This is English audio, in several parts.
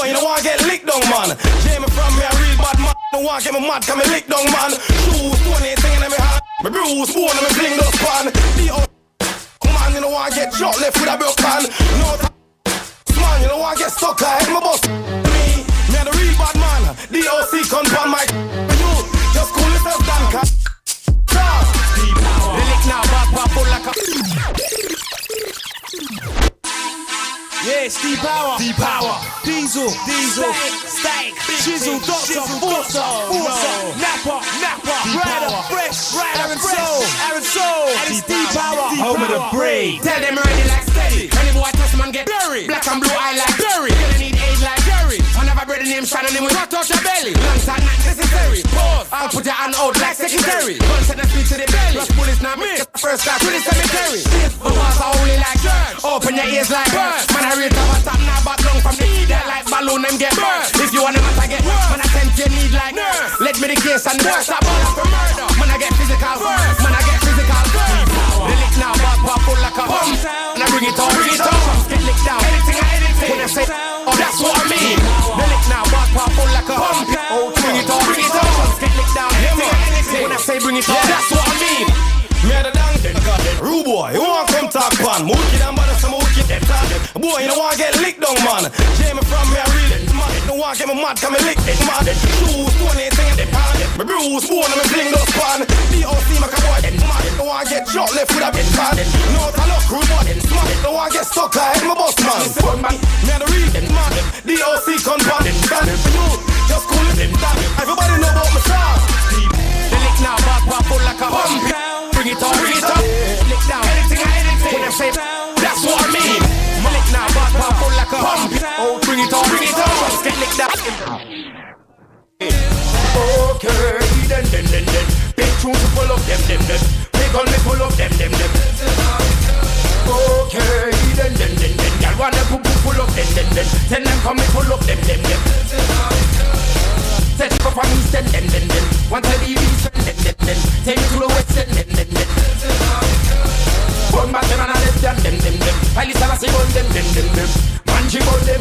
Boy, you don't want to get licked down, man. Jamie from me, a real bad man. Don't want to get me mad, come me lick down, man. Shoes, 20, thing in me hand. Me bruise, bone, and me fling those pan. Man, you don't want to get shot left with a broke pan. No time. Man, you don't want to get stuck, I hit my boss. Me a the real bad man. DOC come on my you. Just cool yourself down, cat. Deep power. They lick now, back pop full like a. Yes, deep power. Deep power. Diesel. Stank. Chisel, Doctor, Forcer, Napper, Rider, Fresh, Aaron Soul, and it's deep power. Home of the breed. Tell them ready like steady. Any boy touch man get buried. Black and blue eye like berry. Gonna need age like Jerry. Man have a bread name shining him with hot touch your belly. Lungs are not necessary. Pause. I'll put your hand out like secretary. Gun set the speed to the belly. Plus bullets not me. First class to the cemetery. The walls are holy like church. Open your ears like birds. Man I read top and stop now back long from the ear like balloon them get burned. If you want them I get worse. Man I tempt you need like nurse. Let me the case and worse. Stop all up for murder. Man I get physical first. Man I get physical first. The lick now back pop full like a pump. And I bring it on. Get licked down. Anything. When I say, oh that's what I mean. The lick now back pop full like a pump. Oh bring it on. Get licked down. Anything. When I say bring it on, that's what I mean. Me a the dang, rude boy, you want come talk pan. Mookie and bother some mookie them talk. Boy, you don't want to get licked down, man. Jamie from me a real man. Don't want to get me mad, come me lick it, man. Shoes, 20, thing in the pan. Me bruise, bone, and me fling those pan. DOC, make a boy, man. Don't want to get shot left with a big pan. No, I look rude boy, man. Don't want to get stuck, I hit my boss, man. Me a the real man. DOC come pan. Just cool it, everybody know about my song. The lick now back pop full like a pump. Bring it on, lick down, anything. When I say, that's what I mean. Lick now, back pop full like a pump. Oh, bring it on, just get licked down. Okay, then. Big tunes full of them. Big on me full of them. Okay, then. Y'all wanna full of them. Tell them come me full of them. Set it up on east and want to be east and take me to the west and Burn back them and I left them. I listen and say burn them. Manji burn them.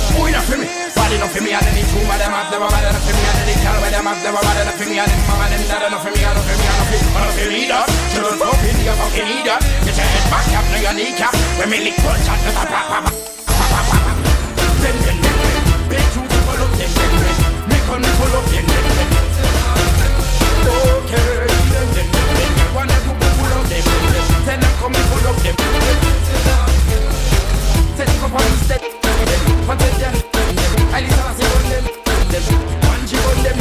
Who enough for me? Bad enough for me and then it's who them have never bad enough for me and then it's where them have never bad enough for me and then mama them not enough for me, enough for me either. Children fucking you fucking either. Get your head back up, now you need cap. When me lick punch at the papa. Big truth full of them. Make on me full of them. Okay, then. Wanna go full of them. Tell them come me full of them. Set it up on the step. What is that? I listen and say on them. One G on them.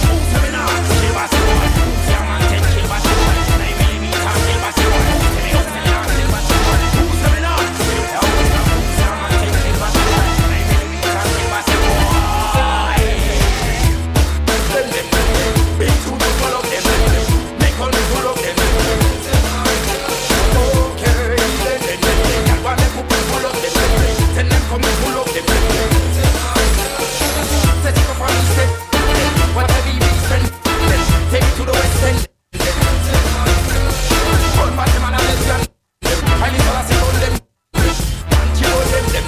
Who's coming out? Kill us all. Young man take kill us all. 9mm kill us all. Who's coming out? Young man take kill us all. 9mm kill us all. Big two full of them. Make on me full of them. Okay, then. Y'all want them full of them. Tell them come full of them. Set it up on the step. Whatever you be spend. Take it to the west end. Hold my them and I let them. I need to say hold them. And you hold them.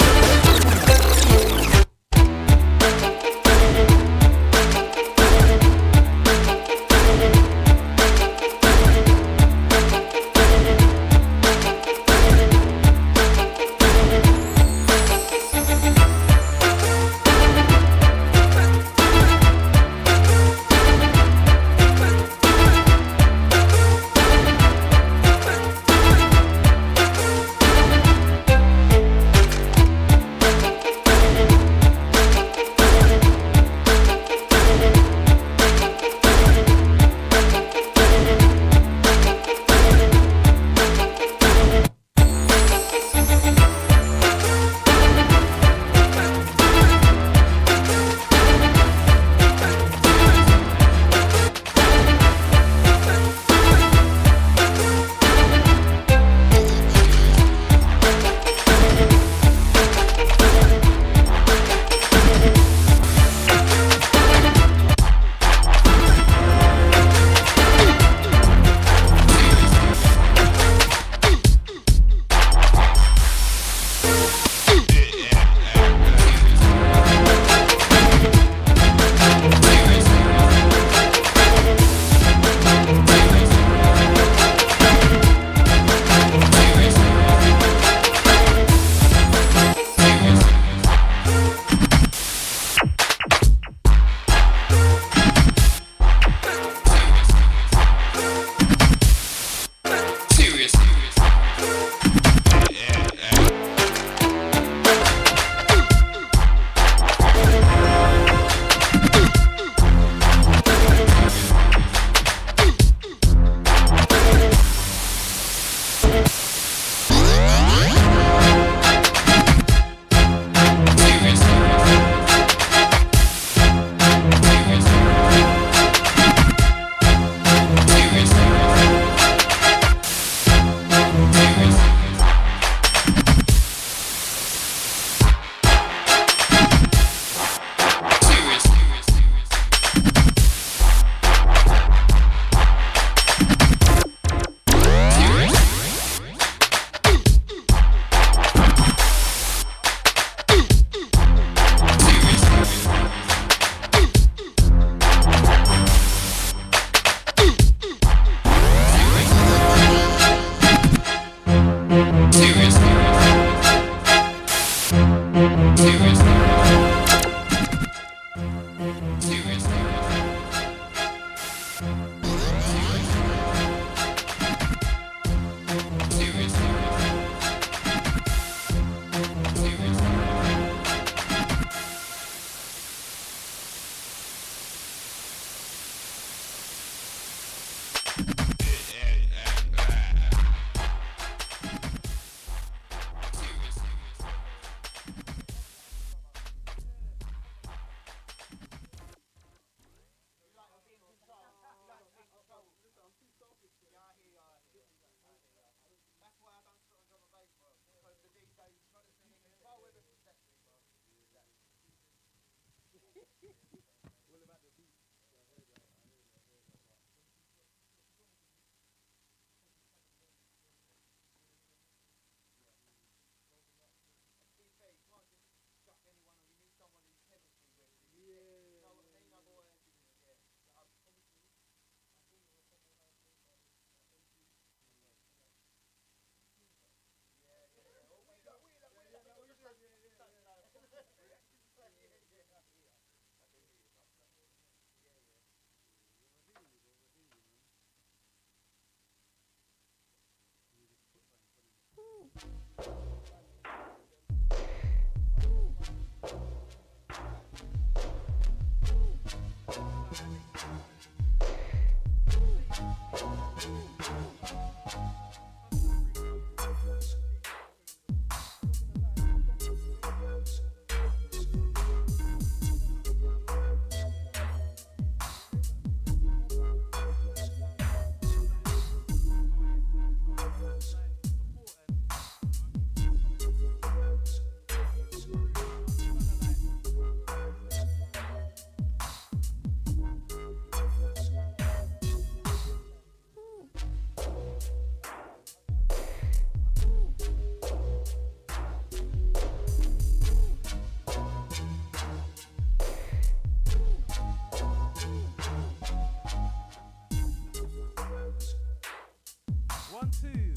1 2.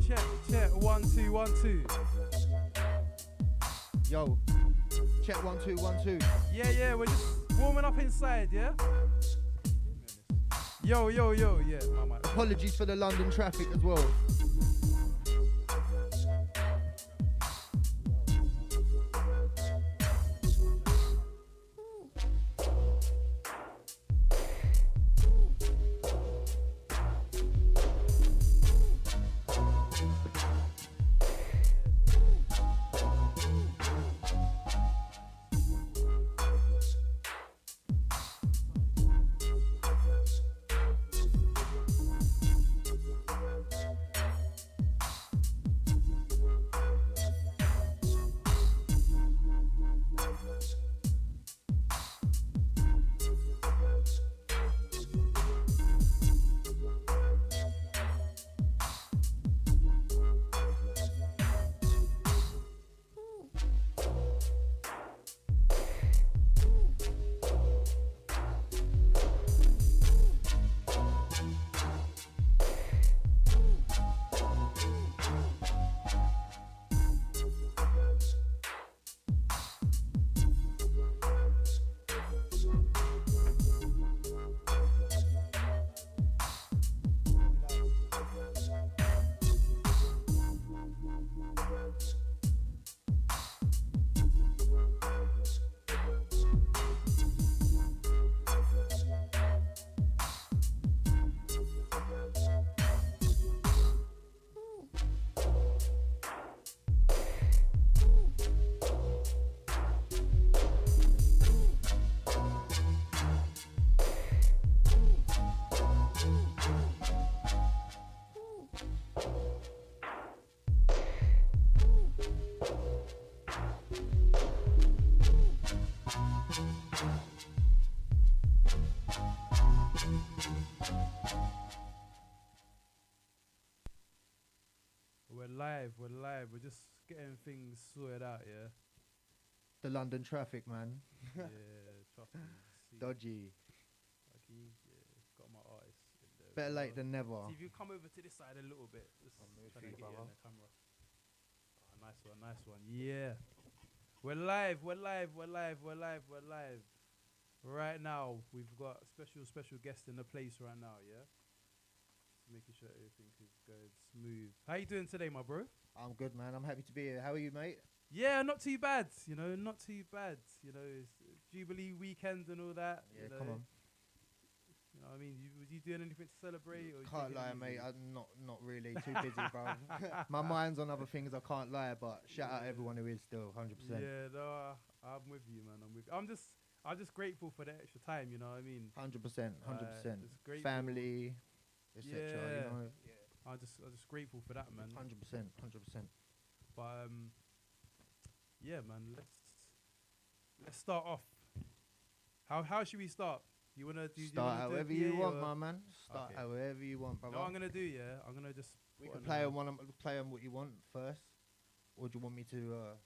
Check 1 2 1 2. Yo, check 1 2 1 2. Yeah, we're just warming up inside, yeah? Yo, yeah, my man. Apologies for the London traffic as well. We're live. We're just getting things sorted out, yeah? The London traffic, man. Yeah, trust me. See, Dodgy. okay, yeah, got my artists in there. Better late than never. See, if you come over to this side a little bit, just trying to get you in the camera. Oh, nice one. Yeah. We're live. Right now, we've got special guest in the place right now, yeah? Making sure everything is going smooth. How you doing today, my bro? I'm good, man. I'm happy to be here. How are you, mate? Yeah, not too bad. Not too bad. It's Jubilee weekend and all that. Yeah, come on. You know what I mean? Was you doing anything to celebrate? Or Can't lie, mate. I'm not really too busy, bro. My mind's on other things. I can't lie, but shout out everyone who is still 100%. Yeah, no, I'm with you, man. I'm just grateful for the extra time. You know what I mean? 100%. It's great. Family, etc. Yeah. You know? Yeah. I'm just grateful for that, man. 100%. But yeah, man. let's start off. How should we start? You wanna do? Start however you want, my man. Start Okay. however you want, brother. No, I'm gonna do. Yeah, I'm gonna just. We can play on what you want first, or do you want me to?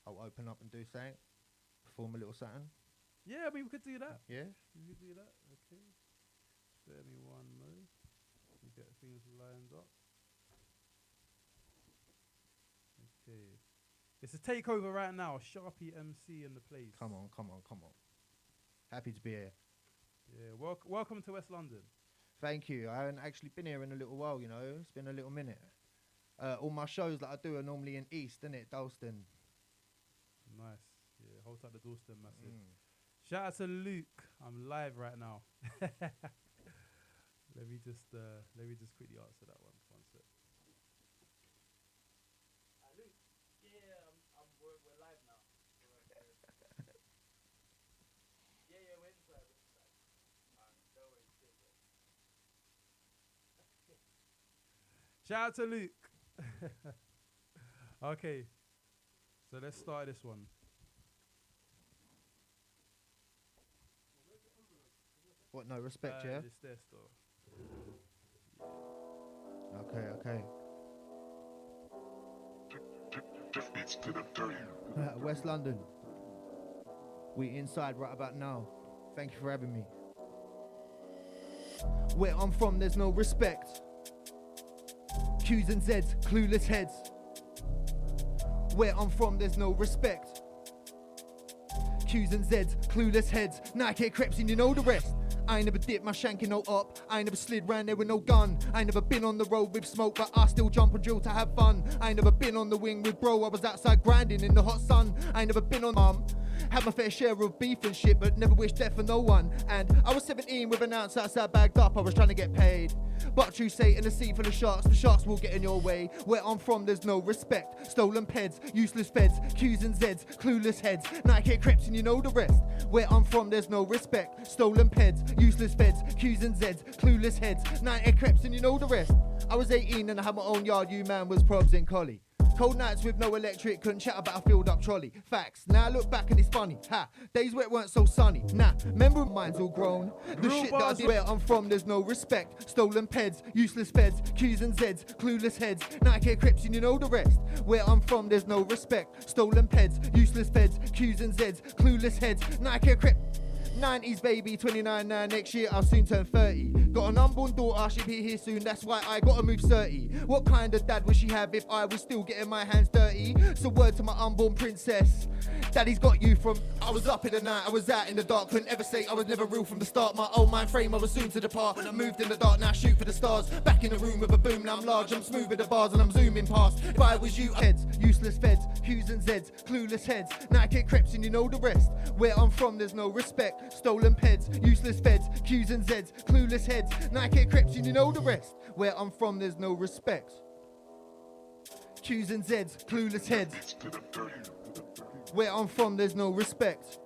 I'll open up and do something, perform a little something. Yeah, I mean we could do that. Yeah. We could do that. Okay. Spare me one moment. Let me get things lined up. Okay. It's a takeover right now. Sharpy MC in the place. Come on. Happy to be here. Yeah. Welcome to West London. Thank you. I haven't actually been here in a little while, you know. It's been a little minute. All my shows that I do are normally in East, innit? Dalston. Nice. Yeah. Hold tight the Dalston massive. Shout out to Luke. I'm live right now. Let me just quickly answer that one. One sec. Luke. Yeah, we're live now. Yeah, we're inside. Shout out to Luke. Okay, so let's start this one. What? No respect, yeah. It's there still. Okay. West London. We inside right about now. Thank you for having me. Where I'm from, there's no respect. Q's and Z's, clueless heads. Where I'm from, there's no respect. Q's and Z's, clueless heads. Nike creps and you know the rest. I ain't never dipped my shank in no up. I ain't never slid round there with no gun. I ain't never been on the road with smoke, but I still jump and drill to have fun. I ain't never been on the wing with bro, I was outside grinding in the hot sun. I ain't never been on had my fair share of beef and shit, but never wished death for no one. And I was 17 with an ounce outside bagged up, I was trying to get paid. But you say in a sea full of sharks, the sharks will get in your way. Where I'm from, there's no respect. Stolen peds, useless feds, Q's and Z's, clueless heads. Nike creps and you know the rest. Where I'm from, there's no respect. Stolen peds, useless feds, Q's and Z's, clueless heads. Nike creps and you know the rest. I was 18 and I had my own yard, you man was probs in collie. Cold nights with no electric, couldn't chat about a filled up trolley. Facts, now I look back and it's funny. Ha, days where it weren't so sunny. Nah, remember mine's all grown. The Real shit that I did where I'm from, there's no respect. Stolen peds, useless feds, Q's and Z's, clueless heads. Nike crips and you know the rest. Where I'm from, there's no respect. Stolen peds, useless feds, Q's and Z's, clueless heads. Nike crip. 90s baby, 29 now, next year I'll soon turn 30. Got an unborn daughter, she'll be here soon, that's why I gotta move 30. What kind of dad would she have if I was still getting my hands dirty? So word to my unborn princess, daddy's got you from, I was up in the night, I was out in the dark, couldn't ever say I was never real from the start. My old mind frame, I was soon to depart. When I moved in the dark, now I shoot for the stars. Back in the room with a boom, now I'm large, I'm smooth with the bars and I'm zooming past. If I was you, heads, useless feds, Q's and Z's, clueless heads. Nike creps and you know the rest. Where I'm from, there's no respect. Stolen peds, useless feds, Q's and Z's, clueless heads. Nike creps and you know the rest. Where I'm from, there's no respect. Q's and Z's, clueless heads. Where I'm from, there's no respect.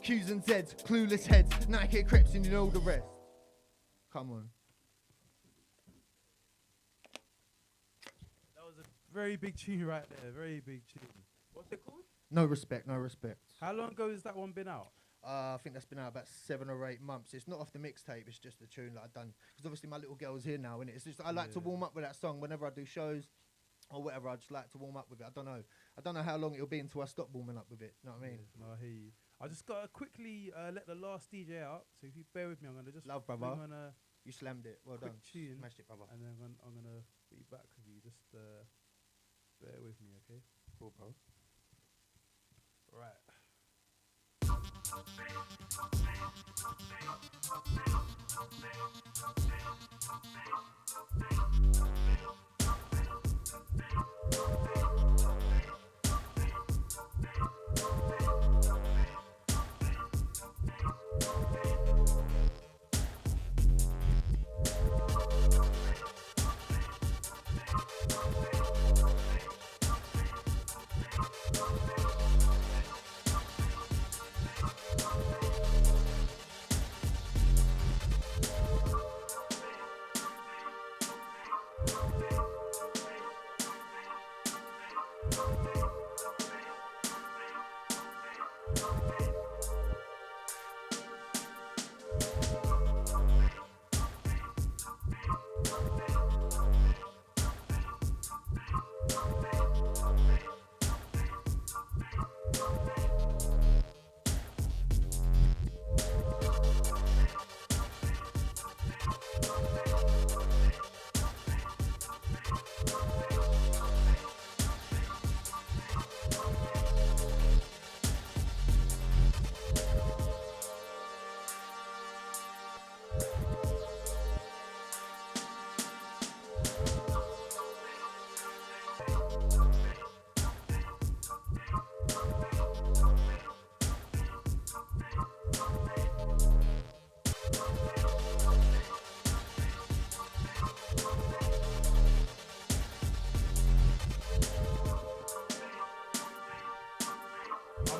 Q's and Z's, clueless heads. Nike creps and you know the rest. Come on. That was a very big tune right there. Very big tune. What's it called? No respect, no respect. How long ago has that one been out? I think that's been out about 7 or 8 months. It's not off the mixtape, it's just a tune that I've done. Because obviously my little girl's here now, and it's just I like to warm up with that song whenever I do shows or whatever. I just like to warm up with it. I don't know how long it'll be until I stop warming up with it. You know what I mean? Yeah, no, I hear you. I just gotta quickly let the last DJ out. So if you bear with me, I'm gonna just Love, brother. bring on a You slammed it. Well quick done. tune, Smashed it, brother. and then I'm gonna be back with you. Just bear with me, okay? Cool, bro. Right.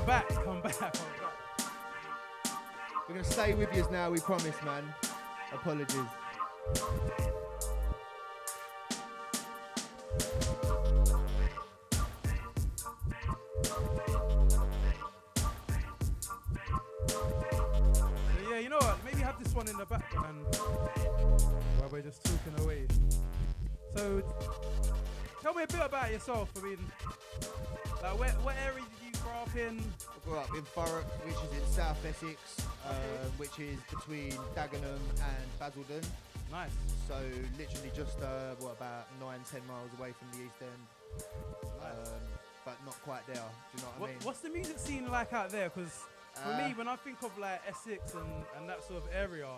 Come back. We're gonna stay with you now, we promise, man. Apologies. So yeah, you know what? Maybe have this one in the background while we're just talking away. So tell me a bit about yourself. I mean, like what area did you grow up in? I grew up in Thurrock, which is in South Essex, which is between Dagenham and Basildon. Nice. So literally just about 9-10 miles away from the East End. Nice. But not quite there. Do you know what I mean? What's the music scene like out there? Because for me, when I think of like Essex and that sort of area,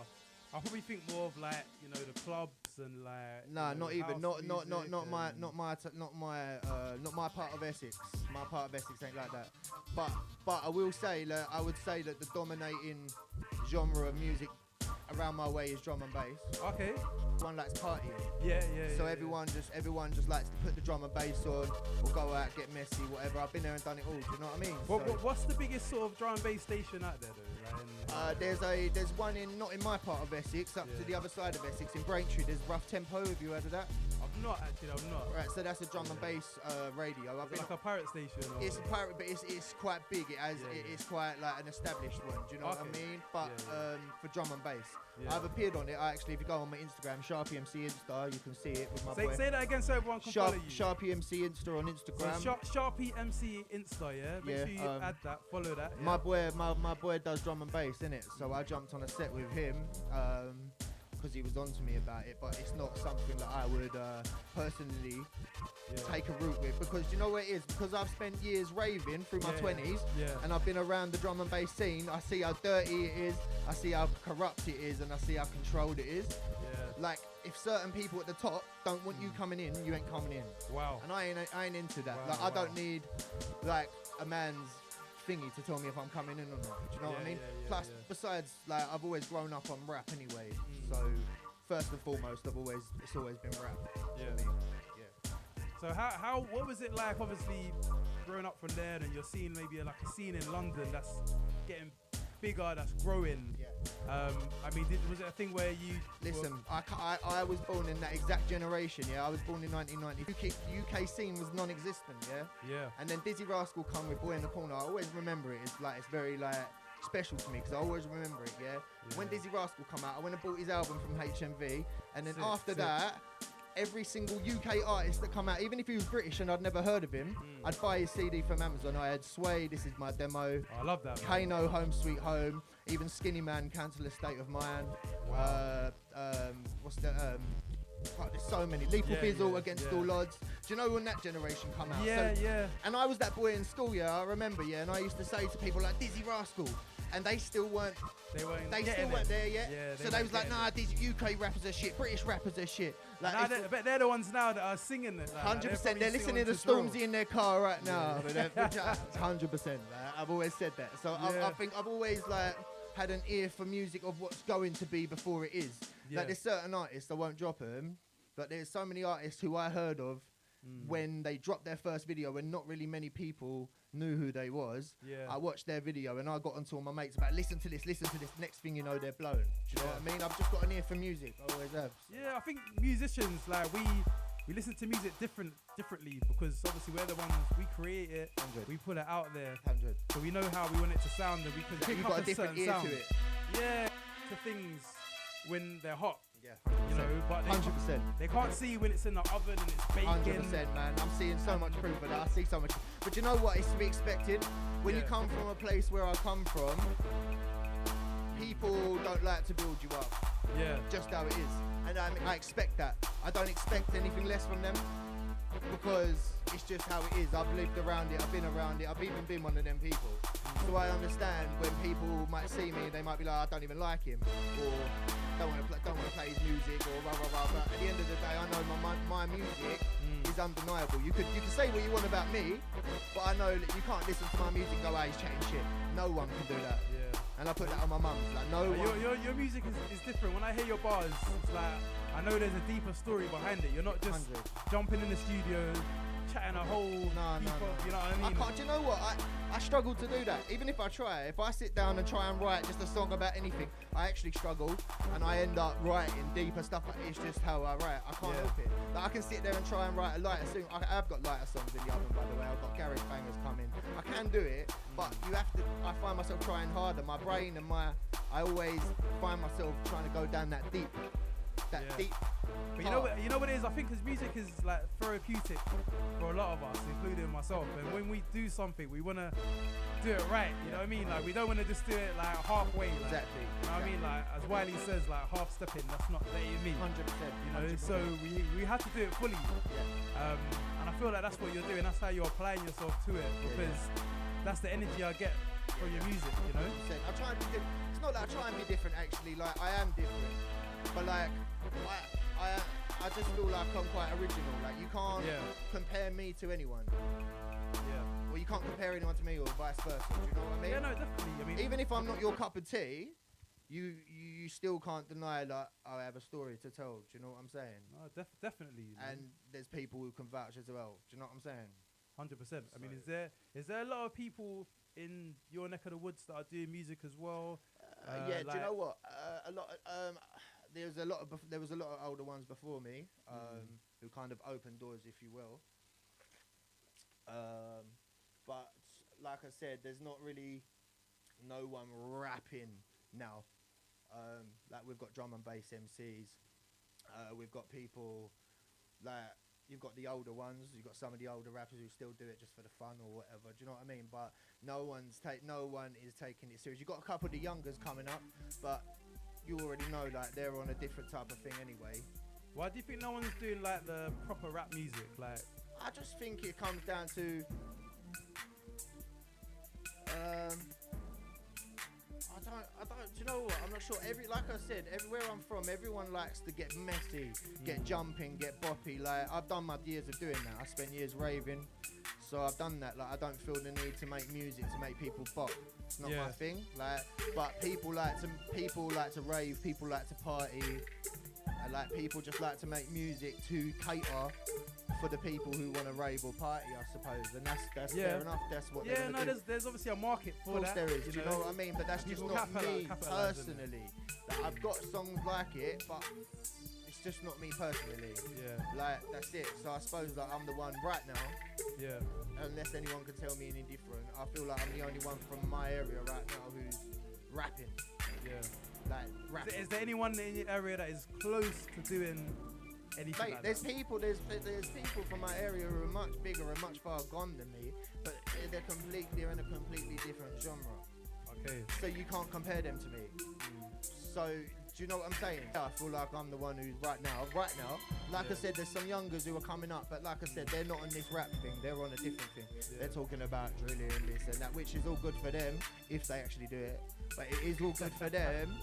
I probably think more of like, you know, the clubs and like. Nah, you know, not even. Not my part of Essex. My part of Essex ain't like that. But I will say that I would say that the dominating genre of music around my way is drum and bass. Okay. One likes partying. Yeah. So everyone just likes to put the drum and bass on, or go out, get messy, whatever. I've been there and done it all. Do you know what I mean? What's the biggest sort of drum and bass station out there though? Like there's one not in my part of Essex, up to the other side of Essex in Braintree. There's Rough Tempo. Have you heard of that? I'm not. Right, so that's a drum and bass radio. It's like a pirate station. Or? It's a pirate, but it's quite big. It's quite like an established one. Do you know what I mean? But for drum and bass, I've appeared on it. If you go on my Instagram, Sharpy MC Insta, you can see it with my boy. Say that again so everyone can follow you. Sharpy MC Insta on Instagram. So Sharpy MC Insta, yeah. Make sure you add that, follow that. Yeah. My boy does drum and bass, innit? So I jumped on a set with him. Because he was on to me about it, but it's not something that I would personally take a route with, because you know what it is? Because I've spent years raving through my 20s, and I've been around the drum and bass scene. I see how dirty it is, I see how corrupt it is, and I see how controlled it is. Like, if certain people at the top don't want you coming in, you ain't coming in. Wow. And I ain't into that. Wow, like, I don't need like a man's thingy to tell me if I'm coming in or not. Do you know what I mean? Plus, besides, like, I've always grown up on rap anyway. So first and foremost, it's always been rap. Yeah. For me. So what was it like? Obviously, growing up from there, and you're seeing maybe like a scene in London that's getting bigger, that's growing. I mean, was it a thing where you? Listen, I was born in that exact generation. I was born in 1990. UK scene was non-existent. Yeah. And then Dizzy Rascal come with Boy in the Corner. I always remember it. It's very like special to me because I always remember it. When Dizzy Rascal come out, I went and bought his album from HMV, and then after that, every single UK artist that come out, even if he was British and I'd never heard of him, I'd buy his CD from Amazon. I had Sway, This Is My Demo. Oh, I love that. Kano, Home Sweet Home. Even Skinny Man, Cancel a State of Mind. Wow. There's so many. Lethal Fizzle, Against All Odds. Do you know when that generation come out? Yeah. And I was that boy in school, I remember, and I used to say to people like Dizzy Rascal, and they still weren't. They still weren't there yet. Yeah, so they was like, nah, these UK rappers are shit, British rappers are shit. Like, I bet they're the ones now that are singing it. 100%. They're listening to Stormzy in their car right now. 100%. I've always said that. So I think I've always like had an ear for music of what's going to be before it is. Like, there's certain artists, I won't drop them, but there's so many artists who I heard of when they dropped their first video when not really many people knew who they was. I watched their video and I got onto all my mates about listen to this. Next thing you know, they're blown. Do you know what I mean? I've just got an ear for music. I always have. Yeah, I think musicians, like, we listen to music differently because obviously we're the ones, we create it, 100. we put it out there. 100. So we know how we want it to sound, and we can pick You've up got a different ear sound to it. Yeah, to things when they're hot. Yeah, you know, but 100%. They can't see when it's in the oven and it's baking. 100%, man. I'm seeing so much proof of that. I see so much. But you know what? It's to be expected. When you come from a place where I come from, people don't like to build you up. Yeah. Just how it is. And I expect that. I don't expect anything less from them because it's just how it is. I've lived around it. I've been around it. I've even been one of them people. So I understand when people might see me, they might be like, I don't even like him, or don't want to play his music, or blah blah blah. But at the end of the day, I know my music is undeniable. You can say what you want about me, but I know that you can't listen to my music and go, he's chatting shit. No one can do that. Yeah. And I put that on my mum. Like, no one. Your music is different. When I hear your bars, it's like I know there's a deeper story behind it. You're not just 100. jumping in the studio, chatting a whole heap of, you know what I I mean? can't. Do you know what? I struggle to do that. Even if I try, if I sit down and try and write just a song about anything, I actually struggle, and I end up writing deeper stuff. It's just how I write. I can't help it. Like, I can sit there and try and write a lighter song. I've got lighter songs in the oven, by the way. I've got garage bangers coming. I can do it, but you have to. I find myself trying harder. My brain and I always find myself trying to go down that deep. Deep. But you know what it is? I think because music is like therapeutic for a lot of us, including myself. And when we do something, we want to do it right. You know what I mean? Like, we don't want to just do it like halfway. Like, Exactly. You know what I mean? Like, as Wiley says, like half stepping. That's not letting me. 100%. You know. 100%. So we have to do it fully. And I feel like that's what you're doing. That's how you're applying yourself to it, because that's the energy I get from your music. You know. I try and be different. It's not that I try and be different. Actually, like, I am different, but like I just feel like I'm quite original. Like, you can't compare me to anyone. Yeah. Or you can't compare anyone to me, or vice versa. Do you know what I mean? Yeah, no, definitely. I mean, even if I'm not your cup of tea, you still can't deny that I have a story to tell. Do you know what I'm saying? no, definitely. And there's people who can vouch as well. Do you know what I'm saying? 100%. I mean, is there a lot of people in your neck of the woods that are doing music as well? Yeah. Do you know what? A lot. There was a lot of older ones before me who kind of opened doors, if you will. But like I said, there's not really no one rapping now. Like, we've got drum and bass MCs. We've got people like, you've got the older ones. You've got some of the older rappers who still do it just for the fun or whatever. Do you know what I mean? But no one is taking it serious. You've got a couple of the youngers coming up, but you already know, like, they're on a different type of thing anyway. Why do you think no one's doing like the proper rap music? Like, I just think it comes down to I don't, do you know what? I'm not sure. Like I said, everywhere I'm from, everyone likes to get messy, get jumping, get boppy. Like, I've done my years of doing that. I spent years raving, so I've done that. Like, I don't feel the need to make music to make people bop. It's not my thing. Like, but people like to rave, people like to party, and like, people just like to make music to cater for the people who want to rave or party, I suppose, and that's fair enough. That's what they're gonna do. There's obviously a market for that. There is, do you know what I mean? But that's just not me personally. Like, I've got songs like it, but it's just not me personally. Yeah. Like, that's it. So I suppose that I'm the one right now. Yeah. Unless anyone can tell me any different, I feel like I'm the only one from my area right now who's rapping. Yeah. Like, rapping. Is there anyone in your area that is close to doing anything? Mate, like there's that? people from my area who are much bigger and much far gone than me, but they're in a completely different genre. Okay. So you can't compare them to me. So, do you know what I'm saying? I feel like I'm the one who's right now, like I said, there's some youngers who are coming up, but like I said, they're not on this rap thing, they're on a different thing. Yeah. They're talking about drilling and this and that, which is all good for them, if they actually do it. But it is all good for them,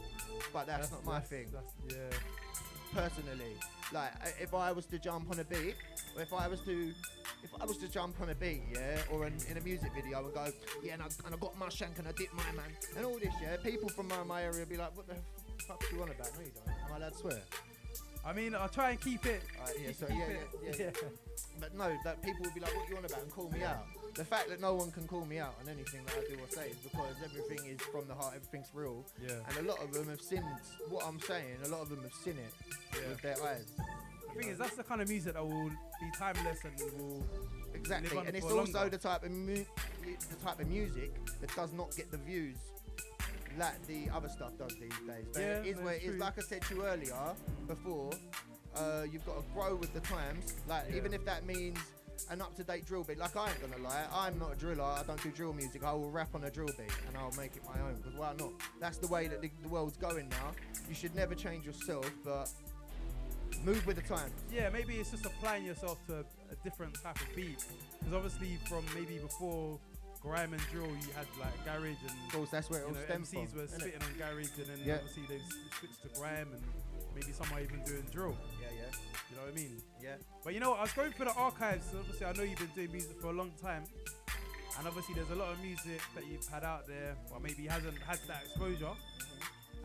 but that's not my thing. Personally, like, if I was to jump on a beat, or if I was to jump on a beat, or in a music video and go, and I got my shank and I dip my man, and all this, people from my area be like, what the fuck do you on about? No, you don't. Am I allowed to swear? I mean, I'll try and keep it. Yeah. But no, that people will be like, what you on about, and call me out. The fact that no one can call me out on anything that I do or say is because everything is from the heart, everything's real. Yeah. And a lot of them have seen what I'm saying, a lot of them have seen it with their eyes. The thing is, that's the kind of music that will be timeless and will exactly, live on and it's for also longer. the type of music that does not get the views like the other stuff does these days. But it is where it is. Like I said to you earlier, before, you've got to grow with the times. Like, even if that means an up-to-date drill beat. Like, I ain't gonna lie, I'm not a driller. I don't do drill music. I will rap on a drill beat and I'll make it my own. Because why not? That's the way that the world's going now. You should never change yourself, but move with the times. Yeah, maybe it's just applying yourself to a different type of beat. Because obviously, from maybe before grime and drill, you had like garage, and of course that's where it all stems from. MCs were spitting on garage, and then obviously they've switched to grime, and maybe some are even doing drill. Yeah. You know what I mean? Yeah. But you know what? I was going through the archives. So obviously, I know you've been doing music for a long time, and obviously there's a lot of music that you've had out there, or maybe hasn't had that exposure.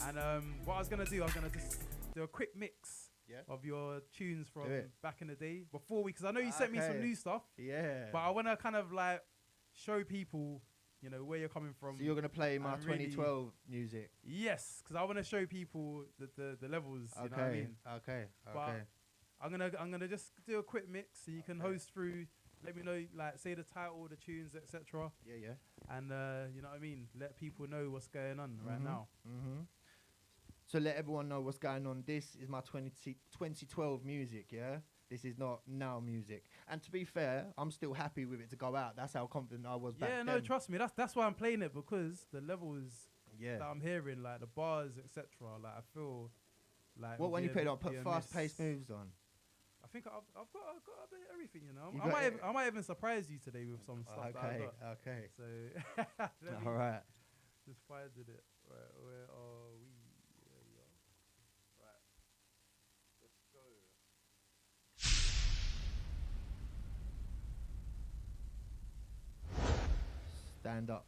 And what I was gonna do, I was gonna just do a quick mix Yeah. of your tunes from Do it. back in the day before because I know you sent me some Okay. new stuff, Yeah. but I want to kind of like show people, you know, where you're coming from. So you're gonna play my I'm really- 2012 music. Yes, because I want to show people the levels. You know what I Okay. mean? Okay. But Okay. I'm gonna just do a quick mix so you can host through. Let me know, like, say the title, the tunes, etc. Yeah. Yeah. And you know what I mean. Let people know what's going on right now. Mm-hmm. So let everyone know what's going on. This is my 2012 music, yeah? This is not now music. And to be fair, I'm still happy with it to go out. That's how confident I was back Yeah, then. no, trust me. That's why I'm playing it because the levels Yeah. that I'm hearing, like the bars, etc. Like I feel like. What it'll when you be put it a- on, put be a fast-paced miss. moves on. I think I've got a bit of everything, you know. You I got might it. I might even surprise you today with some stuff that I Okay. got. Okay. So let me All right. just find it. Right, where are we? There we are. Right, let's go. Stand up.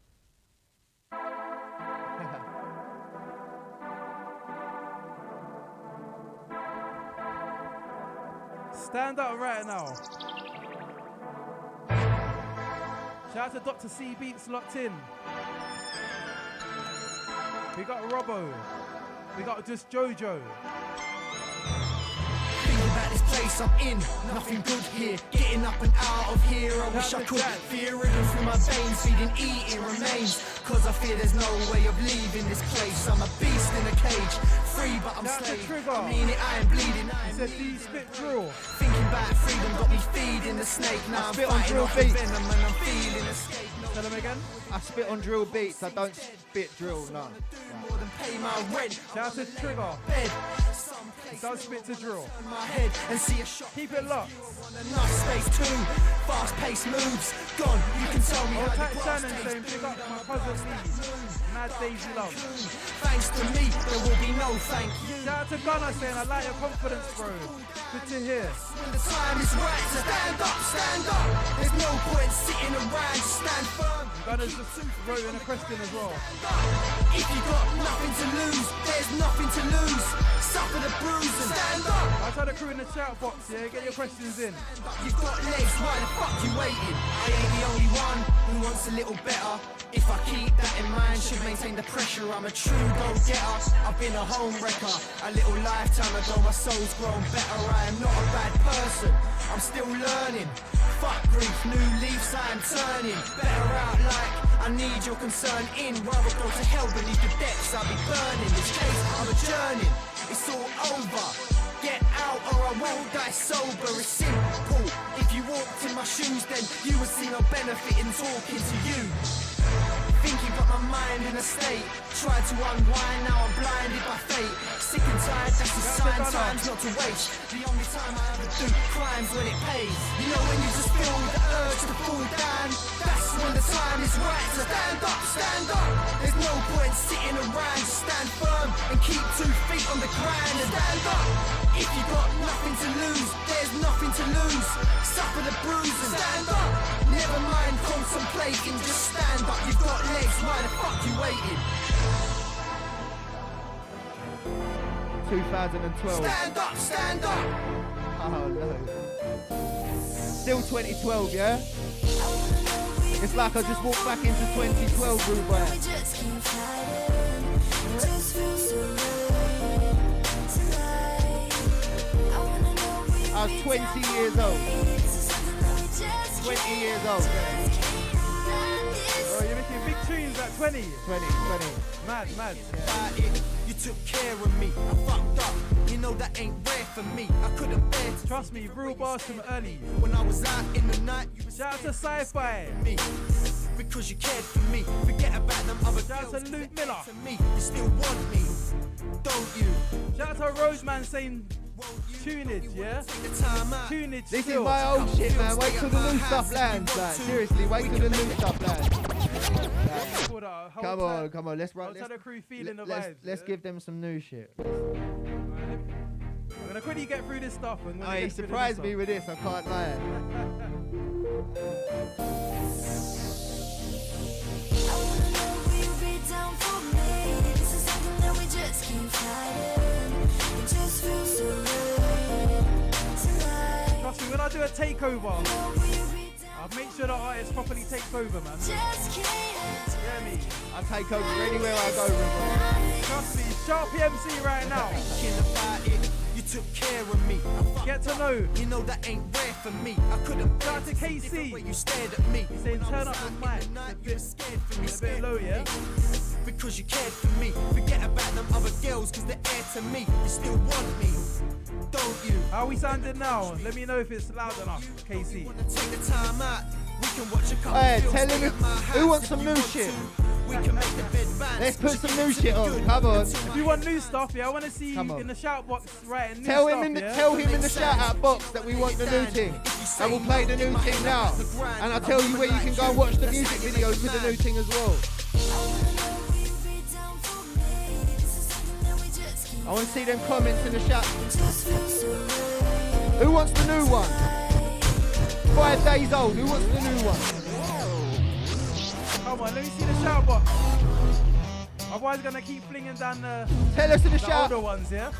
Stand up right now. Shout out to Dr. C Beats locked in. We got Robbo. We got just Jojo. Thinking about this place I'm in, nothing good here. Getting up and out of here, I wish I could. Fear rhythm through my veins, feeding, eating remains. Cause I fear there's no way of leaving this place. I'm a beast in a cage, free but I'm That's the slave. trigger. I mean it, I ain't bleeding, I He ain't said bleeding. D spit drill. Thinking about freedom got me feeding the snake. Now I'm spit on fighting drill off the beats. venom and I'm feeling escape. No Tell him again. I spit on drill beats. I don't spit drill, no. more than pay my rent. Shout out to Trigger. Bed. He does spit to drill. On my head and see a shot. Keep it locked. Enough space too. Fast paced moves. Gone. You can tell me Old how Tack the grass Shannon saying tastes. pick up my cousin Lee. Mad Daisy Love. Thanks to me, there will be no thank you. Shout out to Gunner saying I like your confidence, bro. Good to hear. When the time is right to stand up, stand up. There's no point sitting around, just stand firm. Gunner's just wrote in a question as well. If you got nothing to lose, there's nothing to lose. Suffer the bruising. Stand up. I try to crew in the chat box, yeah? Get your questions in. You've got legs, why the fuck you waiting? I ain't the only one who wants a little better. If I keep that in mind, should maintain the pressure. I'm a true go-getter. I've been a home wrecker. A little lifetime ago, my soul's grown better. I am not a bad person. I'm still learning. Fuck grief, new leaves I'm turning. Better out like I need your concern in. Rather go to hell beneath the depths, I'll be burning. This case, I'm a journey. It's all over. Get out or I will die sober. It's simple. If you walked in my shoes, then you would see no benefit in talking to you. Think you got my mind in a state. Tried to unwind, now I'm blinded by fate. Sick and tired, that's a sign, time's not to waste. The only time I ever do crimes when it pays. You know when you just feel the urge to fall down, that's when the time is right to stand up, stand up. There's no point sitting around, just stand firm and keep 2 feet on the ground and stand up. If you got nothing to lose, there's nothing to lose. Suffer the bruising, stand up. Never mind contemplating, just stand up. You've got legs, why the fuck you waiting? 2012. Stand up, stand up. Oh no. Still 2012, yeah? It's like I just walked back into 2012, rude boy. I was 20 years old. 20 years old. Bro, you're making big tunes at 20. 20. Mad. About it, you took care of me. I fucked up. You know that ain't rare for me. I couldn't bear to Trust me, real bars from early. when I was out in the night. You Shout out to Sci-Fi. me because you cared for me. Forget about them other Shout out girls. to Luke Miller. To me, you still want me, don't you? Shout out to Roseman saying tunage, yeah? Take the time out. Tunage This is still. my old shit, man. Wait till the new stuff lands. Like, seriously, wait till the new stuff lands. Called out, hold Come tight. on, come on. Let's run. Hold tight the crew feeling the Let's vibes. let's yeah? give them some new shit. I'm gonna quickly get through this stuff. And when Oh, I he get through this surprised stuff- me with this. I can't lie. This is something that we just keep fighting. It just feels so real. takeover. I'll make sure the artist properly takes over, man. Yeah, me. I take over anywhere I go, River. Trust me, Sharpy MC right now. You took care of me. Get to know. You know that ain't rare for me. I couldn't Shout out to KC. You stared at me. He's saying turn up the mic. You were scared for me. It's a bit low, yeah? Because you cared for me. Forget about them other girls, cause they're air to me. You still want me, don't you? How we sounding now? Let me know if it's loud enough, KC. Take the time out. We can watch a couple Hey, films tell him at my house. who wants some new shit. We can make the bed bounce. Let's put some new shit on. Come on. If you want new stuff, yeah, I want to see Come you on. in the shout box writing new Tell stuff, him in the yeah? tell him in the shout out box that we want the new thing. And we'll play the new thing now. And I'll tell you where you can go and watch the music videos for the new thing as well. I want to see them comments in the chat. Who wants the new one? 5 days old. Who wants the new one? Come on, let me see the shout box. Otherwise, gonna keep flinging down the Tell us in the shout. older ones, yeah?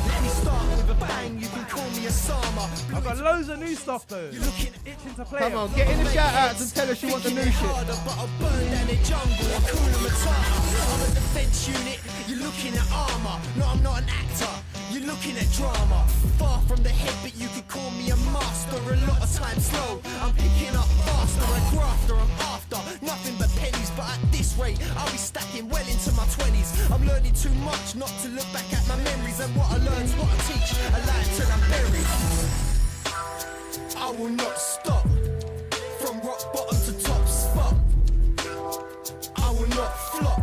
Let me start with a bang. You can call me a Sama. I've got loads of new stuff though. Itching to play. Come on, get in the shout outs and tell us you want the new shit. Harder, but I'll burn down the jungle. I call him a tartar. I'm a defense unit. You're looking at armor. No, I'm not an actor. You're looking at drama. Far from the head, but you could call me a master. A lot of times slow. I'm picking up faster. A grafter, I'm after. Nothing but pennies, but at this rate, I'll be stacking well into my 20s. I'm learning too much not to look back at my memories. And what I learn's what I teach. Alive till I'm buried. I will not stop. From rock bottom to top spot. I will not flop.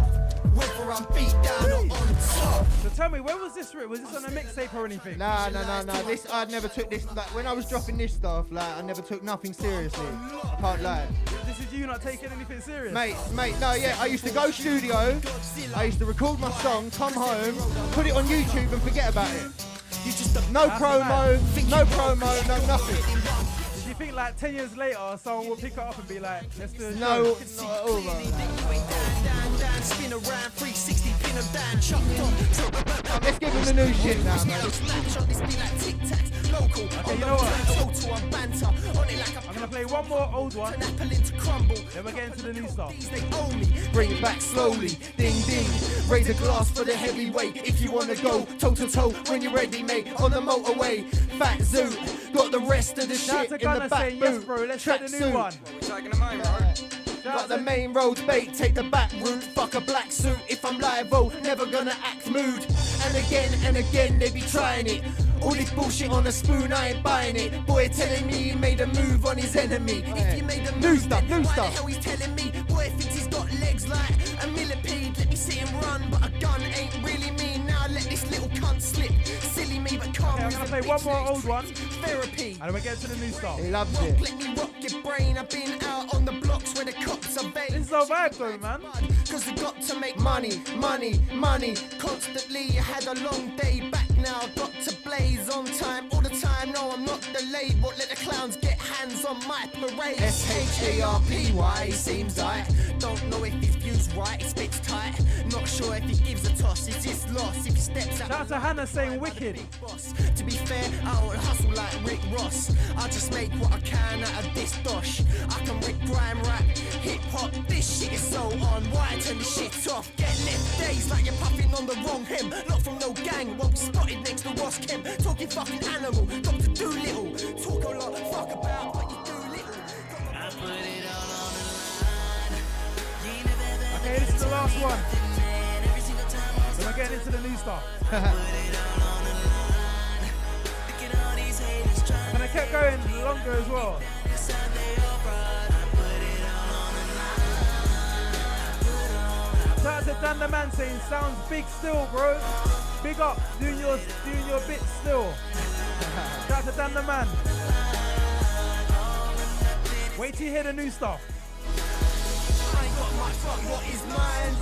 Whether I'm beat down or on top. So tell me, where was this written? Was this on a mixtape or anything? Nah. This I never took this. Like when I was dropping this stuff, like I never took nothing seriously. I can't lie. This is you not taking anything serious? Mate, no, yeah, I used to go studio, I used to record my song, come home, put it on YouTube and forget about it. No promo, no nothing. Do you think like 10 years later, someone will pick it up and be like, let's do a show? No, not at all, bro. Spin around 360, pin them down, chopped on. Let's give him the new shit now, man. Okay, you know what? I'm gonna play one more old one, then we're getting to the new stuff. Bring it back slowly, ding ding. Raise a glass for the heavyweight. If you wanna go toe to toe when you're ready, mate. On the motorway, fat zoo. Got the rest of the shit in the back yes, boot. bro, let's get the new one. Got the main road bait, take the back route. Fuck a black suit if I'm liable, never gonna act mood. And again, they be trying it. All this bullshit on a spoon, I ain't buying it. Boy telling me he made a move on his enemy. If he made a move, new stuff. Why the hell he's telling me? Boy thinks he's got legs like a millipede. Let me see him run, but a gun ain't really me. Now I let this little cunt slip. Silly me, but calm. Okay, I'm gonna play one more old one, Therapy. and then we're getting to the new stuff. He loves it. Let me rock your brain. I've been out on the blocks where the cops are bait. This is our vibe though, man. Cause we got to make money. Constantly, I had a long day back now. Got to blaze on time, all the time. No, I'm not delayed. Won't let the clowns get hands on my parade. SHARPY, seems like. Don't know if his view's right, it spits tight. Not sure if he gives a toss, it's his loss. If he steps out. Shout out to Hannah saying wicked. To be fair, I don't hustle like Rick Ross. I just make what I can out of this dosh. I can Rick grime rap, hip hop. This shit is so on. Why turn the shit off? Get left days like you're puffing on the wrong hem. Not from no gang, won't be spotted next to Ross Kemp. Talking fucking animal, Dr. Doolittle. Talk a lot, fuck about, but you do little. I put it all on the line. Okay, this is the last one. So we're getting into the new stuff. And I kept going longer as well. Shout out to Dan the Man saying sounds big still, bro. Big up, doing your bit still. Shout out to Dan the Man. Wait till you hear the new stuff. I ain't got much, fuck what is mine.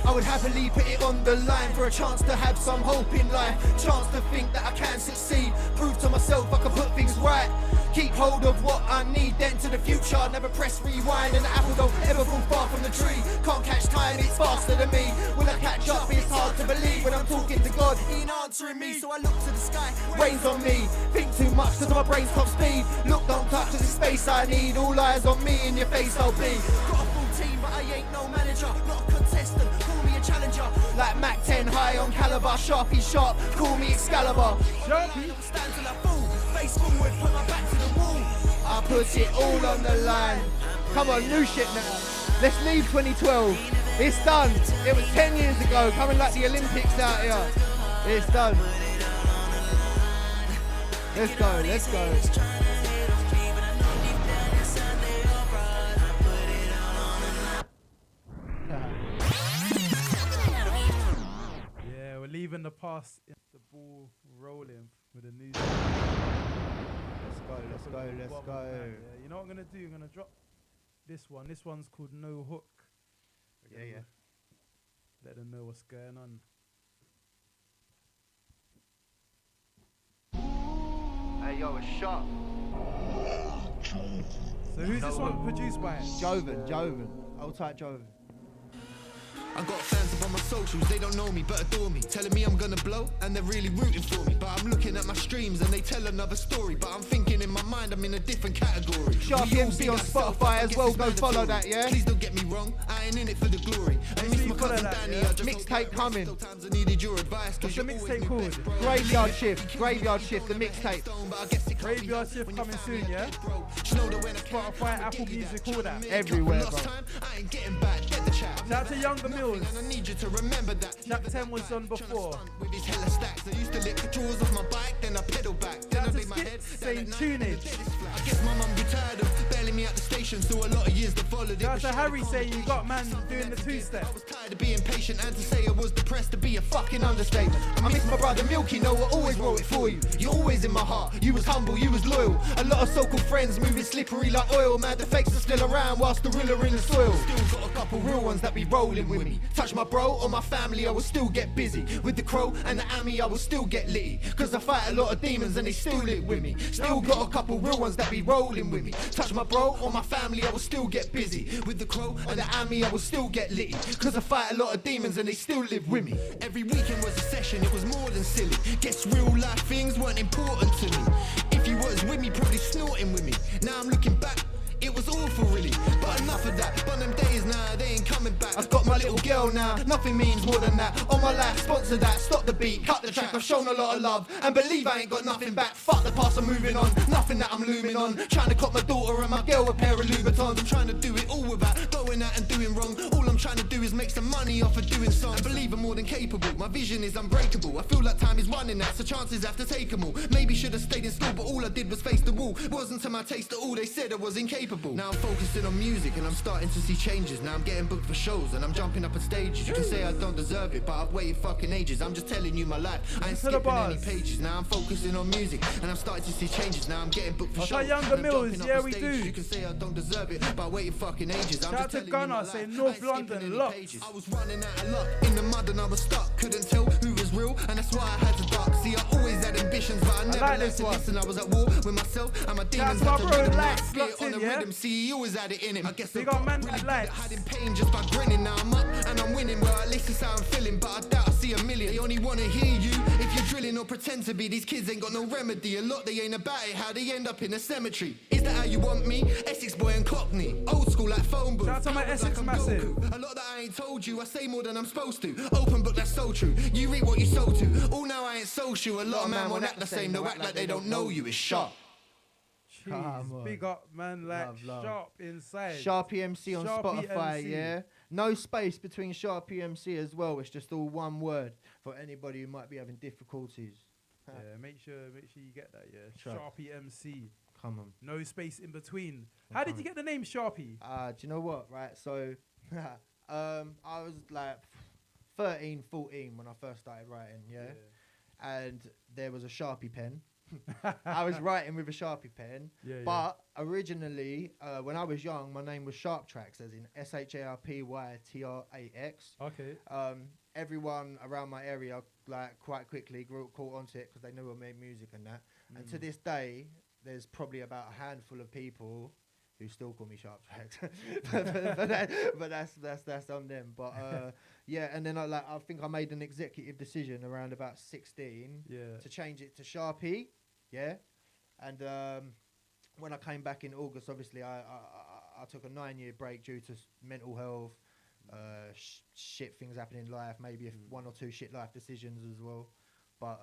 I I would happily put it on the line for a chance to have some hope in life. Chance to think that I can succeed. Prove to myself I can put things right. Keep hold of what I need, then to the future. Never press rewind, and the apple don't ever fall far from the tree. Can't catch time, it's faster than me. Will I catch up? It's hard to believe when I'm talking to God. He ain't answering me, so I look to the sky. Rain's on me, think too much cause my brain's top speed. Look, don't touch cause it's space I need. All eyes on me, in your face I'll be. Got a full team, but I ain't no manager. Not a contestant, call me a challenger. Like Mac 10 high on caliber, Sharpy sharp, call me Excalibur. Sharpy. Stand till I fall, face forward, put my back to the wall. I put it all on the line. Come on, new shit now. Let's leave 2012. It's done. It was 10 years ago, coming like the Olympics out here. It's done. Let's go, let's go. Yeah, we're leaving the past, the ball rolling with a new. Let's go. Yeah, you know what I'm gonna do? I'm gonna drop this one. This one's called No Hook. Yeah. Let them know what's going on. Hey yo, it's Sharp. So who's this one produced by? Joven. Old tight Joven. I got fans up on my socials, they don't know me but adore me. Telling me I'm gonna blow and they're really rooting for me. But I'm looking at my streams and they tell another story. But I'm thinking in my mind I'm in a different category. Sharpy MC on Spotify as well, go follow that, yeah? Please don't get me wrong, I ain't in it for the glory. I miss my cousin Danny, I just mixtape coming. Sometimes I needed your advice. What's the mixtape called? Graveyard Shift, the mixtape. Graveyard Shift coming soon, yeah? Spotify, Apple Music, all that. Everywhere, bro. I ain't getting back, get the chat. Shout out to Younger Mills. I need you to remember that. Jack 10 was on before. With his hella stacks, I used to lick the drawers off my bike, then I pedal back. Then I Shout out lay to my head Skits down saying at night, tunage. I guess my mum grew tired of bailing me out the station, so a lot of years that followed it. Shout out was to shit Harry that saying you got conversation. man doing the two-step. I was tired of being patient and to say I was depressed to be a fucking understatement. I miss my brother Milky, no, I always wrote it for you. You're always in my heart, you was humble, you was loyal. A lot of so-called friends moving slippery like oil. Man, the fakes are still around whilst the real are in the soil. Still got a couple real ones that be rolling with me. Touch my bro or my family, I will still get busy. With the crow and the Ami, I will still get litty. Cause I fight a lot of demons and they still live with me. Still got a couple real ones that be rolling with me. Touch my bro or my family, I will still get busy. With the crow and the Ami, I will still get litty. Cause I fight a lot of demons and they still live with me. Every weekend was a session, it was more than silly. Guess real life things weren't important to me. If you was with me, probably snorting with me. Now I'm looking back, it was awful really. But enough of that, but them days now, they ain't coming back. I've got my little girl now, nothing means more than that. On my life, sponsor that, stop the beat, cut the track. I've shown a lot of love, and believe I ain't got nothing back. Fuck the past, I'm moving on, nothing that I'm looming on. Trying to cop my daughter and my girl a pair of Louboutins. I'm trying to do it all without going out and doing wrong. All I'm trying to do is make some money off of doing songs. I believe I'm more than capable, my vision is unbreakable. I feel like time is running out, so chances have to take them all. Maybe should have stayed in school, but all I did was face the wall. Wasn't to my taste at all, they said I was incapable. Now I'm focusing on music and I'm starting to see changes. Now I'm getting booked for shows and I'm jumping up on stages. You can say I don't deserve it, but I've waited fucking ages. I'm just telling you my life, I ain't skipping any pages. Now I'm focusing on music and I'm starting to see changes. Now I'm getting booked for shows. Shout out Younger Mills, yeah we do. You can say I don't deserve it, but I waited fucking ages. Shout out to Gunnar saying North London, locked. I was running out of luck in the mud and I was stuck. Couldn't tell who was real and that's why I had to duck. See, I always had ambitions, but I never liked to listen. I was at war with myself and my demons had to rhythm. Get on the rhythm, see, he always had it in him. I guess they got man really good at hiding pain just by grinning. Now I'm up and I'm winning. Well, at least it's how I'm feeling, but I doubt I see a million. They only wanna hear you if you're drilling or pretend to be. These kids ain't got no remedy. A lot they ain't about it, how they end up in a cemetery. Is that how you want me? Essex boy and Cockney, old school like phone booth. Shout out to my Essex massive. A lot that I ain't told you, I say more than I'm supposed to. Open book, that's so true. You read what you sow to. All now I ain't social. A lot of man won't act the same. They'll act like they don't know you. It's sharp. Jeez, big up man like Love. Sharp inside. Sharpy MC on Sharpy Spotify, MC. yeah. No space between Sharpy MC as well. It's just all one word for anybody who might be having difficulties. Yeah, make sure you get that. Yeah, Sure. Sharpy MC. Come on. No space in between. How did you get the name Sharpy? Do you know what? Right, so I was like 13, 14 when I first started writing, yeah. And there was a Sharpie pen. I was writing with a Sharpie pen. Yeah, but originally, when I was young, my name was Sharptrax, as in SHARPYTRAX. Okay. Everyone around my area, like, quite quickly caught onto it because they knew I made music and that. And to this day, there's probably about a handful of people who still call me Sharptrax. but that's on them. But yeah, and then I think I made an executive decision around about 16 to change it to Sharpy. Yeah, and when I came back in August, obviously I took a 9-year break due to mental health. Shit things happen in life, maybe one or two shit life decisions as well. But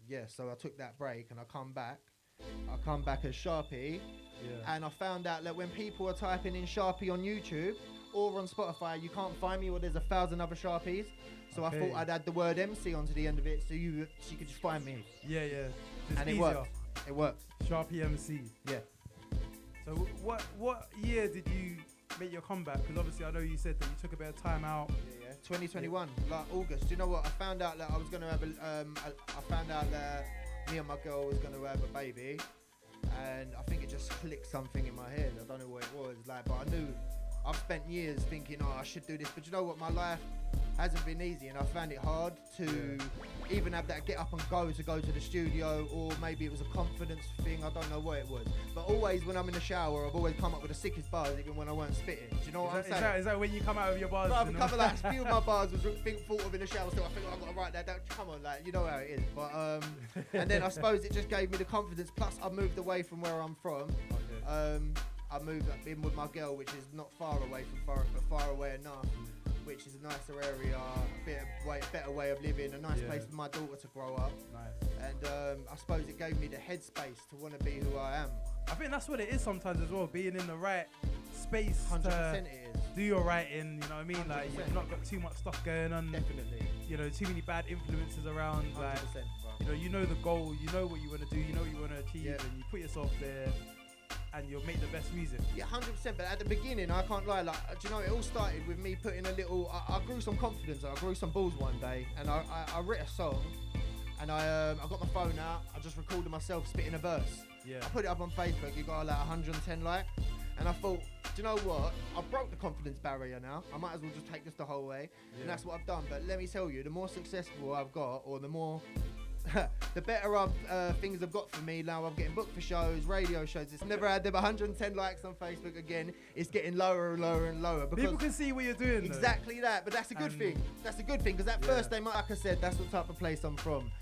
yeah, so I took that break and I come back as Sharpy. And I found out that when people are typing in Sharpy on YouTube or on Spotify, you can't find me, or there's 1,000 other Sharpies. So I thought I'd add the word MC onto the end of it so you could just find me. Yeah. And it worked. It worked. Sharpy MC. Yeah. So what year did you make your comeback? Because obviously I know you said that you took a bit of time out. Yeah. 2021, like August. Do you know what? I found out that I was gonna have I found out that me and my girl was gonna have a baby, and I think it just clicked something in my head. I don't know what it was, like, but I knew. I've spent years thinking, I should do this, but you know what? My life hasn't been easy, and I found it hard to even have that get up and go to the studio, or maybe it was a confidence thing. I don't know what it was, but always when I'm in the shower, I've always come up with the sickest bars, even when I weren't spitting. Do you know what I'm saying? Is that when you come out of your bars? I've come like a few of my bars was thought of in the shower, so I think I've got to write that down. Come on, like, you know how it is. But and then I suppose it just gave me the confidence. Plus, I moved away from where I'm from. I moved in with my girl, which is not far away from but far away enough, which is a nicer area, better way of living, a nice place for my daughter to grow up. Nice. And I suppose it gave me the headspace to want to be who I am. I think that's what it is sometimes as well, being in the right space 100% to it is. do your writing, you know what I mean? 100%. Like, you've not got too much stuff going on. Definitely. You know, too many bad influences around. 100%, like, bro. you know the goal, you know what you want to do, you know what you want to achieve, Yeah. and you put yourself there, and you'll make the best music. Yeah, 100%. But at the beginning, I can't lie. Like, do you know, it all started with me putting a little. I grew some confidence. I grew some balls one day, and I wrote a song, and I got my phone out. I just recorded myself spitting a verse. Yeah. I put it up on Facebook. It got like 110 likes, and I thought, do you know what? I broke the confidence barrier now. I might as well just take this the whole way, and that's what I've done. But let me tell you, the more successful I've got, or the more. The better things have got for me now. I'm getting booked for shows, radio shows. It's never had them 110 likes on Facebook again. It's getting lower and lower and lower. Because people can see what you're doing. Exactly that, but that's a good thing. That's a good thing, because at first they might, like I said, that's what type of place I'm from.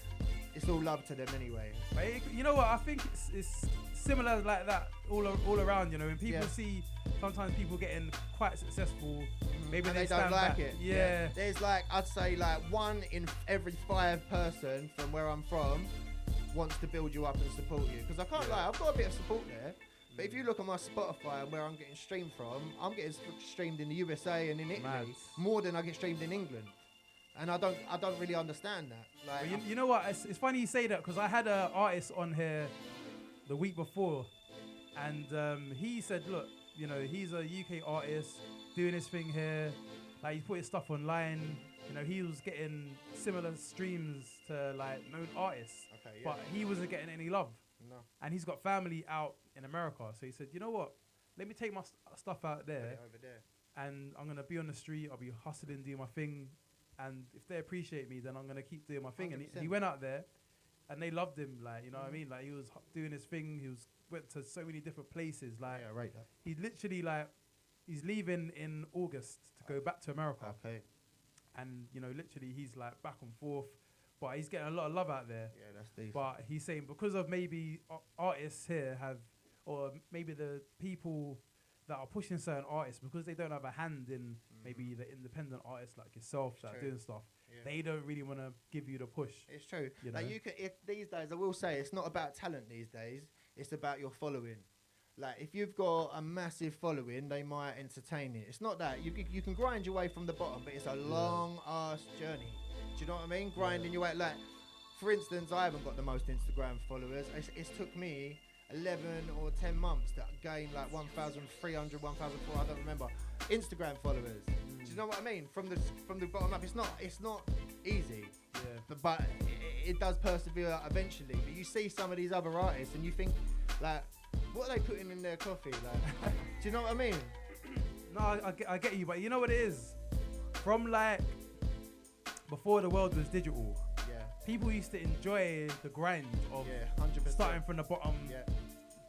It's all love to them anyway. But you know what? I think it's similar like that all around. You know, when people see sometimes people getting quite successful, maybe and they don't stand like back. it. Yeah. There's like, I'd say like 1 in every 5 person from where I'm from wants to build you up and support you. Because I can't lie, I've got a bit of support there. But if you look at my Spotify and where I'm getting streamed from, I'm getting streamed in the USA and in Italy more than I get streamed in England. And I don't really understand that. Like, Well, you know what? It's funny you say that, because I had an artist on here the week before, and he said, look, you know, he's a UK artist doing his thing here. Like, he's putting stuff online. You know, he was getting similar streams to like known artists, but he wasn't getting any love. No. And he's got family out in America, so he said, you know what? Let me take my stuff out there, over there. and I'm gonna be on the street. I'll be hustling, doing my thing. And if they appreciate me, then I'm going to keep doing my thing. 100%. And he went out there, and they loved him. Like, you know what I mean? Like, he was doing his thing. Went to so many different places. Like, Yeah, right. he literally, like, he's leaving in August to go back to America. Okay. And, you know, literally he's like back and forth. But he's getting a lot of love out there. Yeah, that's decent. But he's saying because of maybe artists here have, or maybe the people that are pushing certain artists, because they don't have a hand in maybe the independent artists like yourself that are doing stuff, they don't really want to give you the push. It's true. You Like, know? you can, if these days, I will say, it's not about talent these days. It's about your following. Like, if you've got a massive following, they might entertain it. It's not that. You can grind your way from the bottom, but it's a long ass journey. Do you know what I mean? Grinding your way. Like, for instance, I haven't got the most Instagram followers. It's took me 11 or 10 months to gain like 1,300, 1,400, I don't remember, Instagram followers. Do you know what I mean? From the bottom up, it's not easy. but it does persevere eventually. But you see some of these other artists and you think, like, what are they putting in their coffee? Like, do you know what I mean? No, I get you, but you know what it is? From like before the world was digital, people used to enjoy the grind of 100%. starting from the bottom,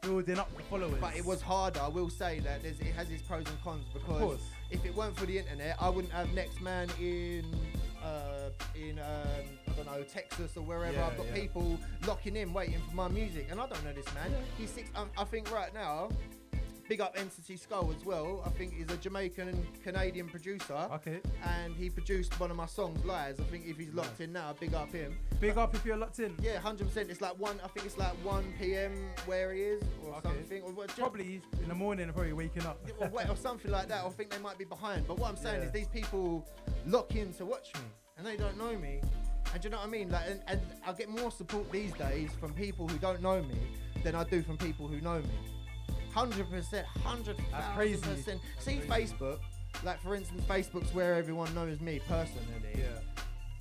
building up the followers. But it was harder. I will say that it has its pros and cons, because if it weren't for the internet, I wouldn't have Next Man in I don't know, Texas or wherever. I've got people locking in, waiting for my music, and I don't know this man. He's six. I think right now. Big up Entity Skull as well. I think he's a Jamaican and Canadian producer. Okay. And he produced one of my songs, Lies. I think if he's locked in now, big up him. Big up if you're locked in. Yeah, 100%. It's like I think it's like 1 p.m. where he is, or something. Or probably in the morning, probably waking up. or something like that. I think they might be behind. But what I'm saying is these people lock in to watch me, and they don't know me. And do you know what I mean? Like, and I get more support these days from people who don't know me than I do from people who know me. 100%, 100,000%. See, Facebook, like for instance, Facebook's where everyone knows me personally.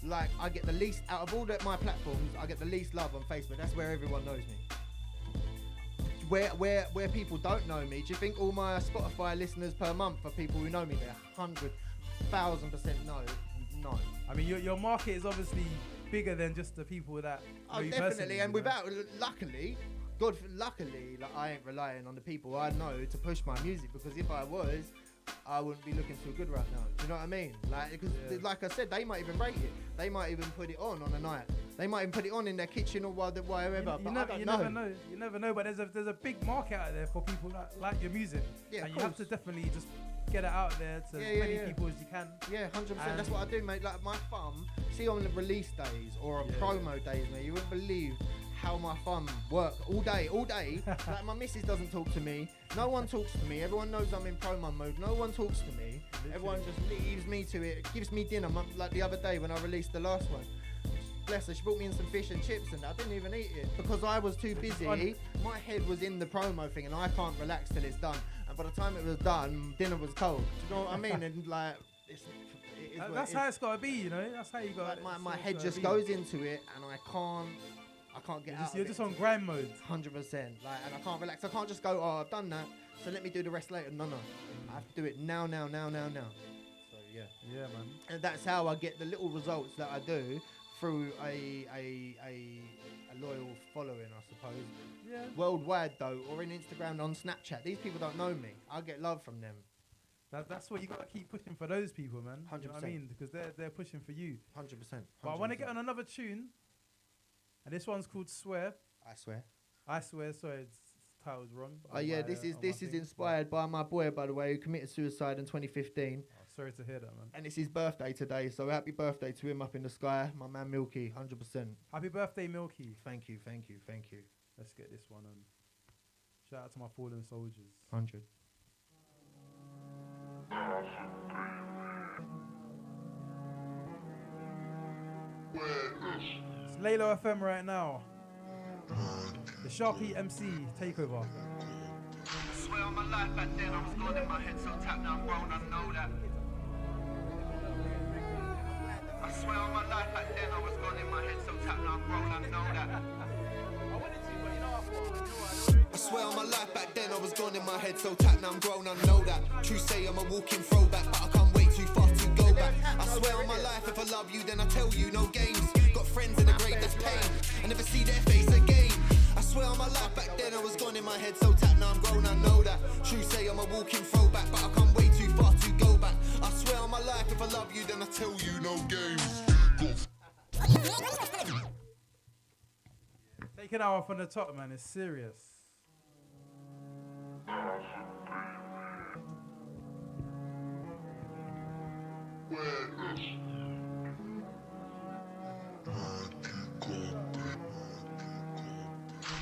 Like, I get the least, out of all my platforms, I get the least love on Facebook. That's where everyone knows me. Where people don't know me, do you think all my Spotify listeners per month are people who know me? They're 100,000% no. I mean, your market is obviously bigger than just the people that know you definitely, personally, and without, luckily, like, I ain't relying on the people I know to push my music, because if I was, I wouldn't be looking too good right now. Do you know what I mean? Like, because like I said, they might even rate it. They might even put it on a night. They might even put it on in their kitchen or whatever. You never know. You never know. But there's a big market out there for people that like your music. Yeah, and you have to definitely just get it out there to as many people as you can. Yeah, 100%. That's what I do, mate. Like, my thumb, see, on the release days or on promo days, mate, you wouldn't believe how my thumb work all day. Like, my missus doesn't talk to me. No one talks to me. Everyone knows I'm in promo mode. No one talks to me. Literally. Everyone just leaves me to it. Gives me dinner. Like the other day when I released the last one. Bless her, she brought me in some fish and chips and I didn't even eat it because I was too busy. My head was in the promo thing and I can't relax till it's done. And by the time it was done, dinner was cold. Do you know what I mean? And like, that's how it's got to be, you know? That's how you got like, my head just goes into it and I can't get out. You're just on grind mode. 100%. Like, and I can't relax. I can't just go, oh, I've done that, so let me do the rest later. No. I have to do it now. So yeah. Yeah, man. And that's how I get the little results that I do through a loyal following, I suppose. Yeah. Worldwide though, or in Instagram, on Snapchat. These people don't know me. I get love from them. That's what you gotta keep pushing for those people, man. 100%. You know what I mean? Because they're pushing for you. 100%. But I want to get on another tune. And this one's called Swear. I swear. Sorry, its title's wrong. Oh yeah, this is inspired by my boy, by the way, who committed suicide in 2015. Oh, sorry to hear that, man. And it's his birthday today, so happy birthday to him up in the sky, my man Milky, 100%. Happy birthday, Milky. Thank you. Let's get this one on. Shout out to my fallen soldiers. 100. It's Laylow FM right now. The Sharpy MC takeover. I swear on my life back then I was going in my head so tapped now I'm grown, I know that. I swear on my life back then I was going in my head so tapped now I'm grown, I know that. I swear on my life back then I was gone in my head so tapped now I'm grown, I know that. True say I'm a walking throwback, but I can't wait too far to go back. I swear on my life if I love you then I tell you no games. Got friends in the grave that's pain, I never see their face again. I swear on my life back then I was gone in my head so tapped now I'm grown, I know that. True say I'm a walking throwback, but I can't wait too far to go back. I swear on my life if I love you then I tell you no games. Take an hour from the top, man. It's serious. I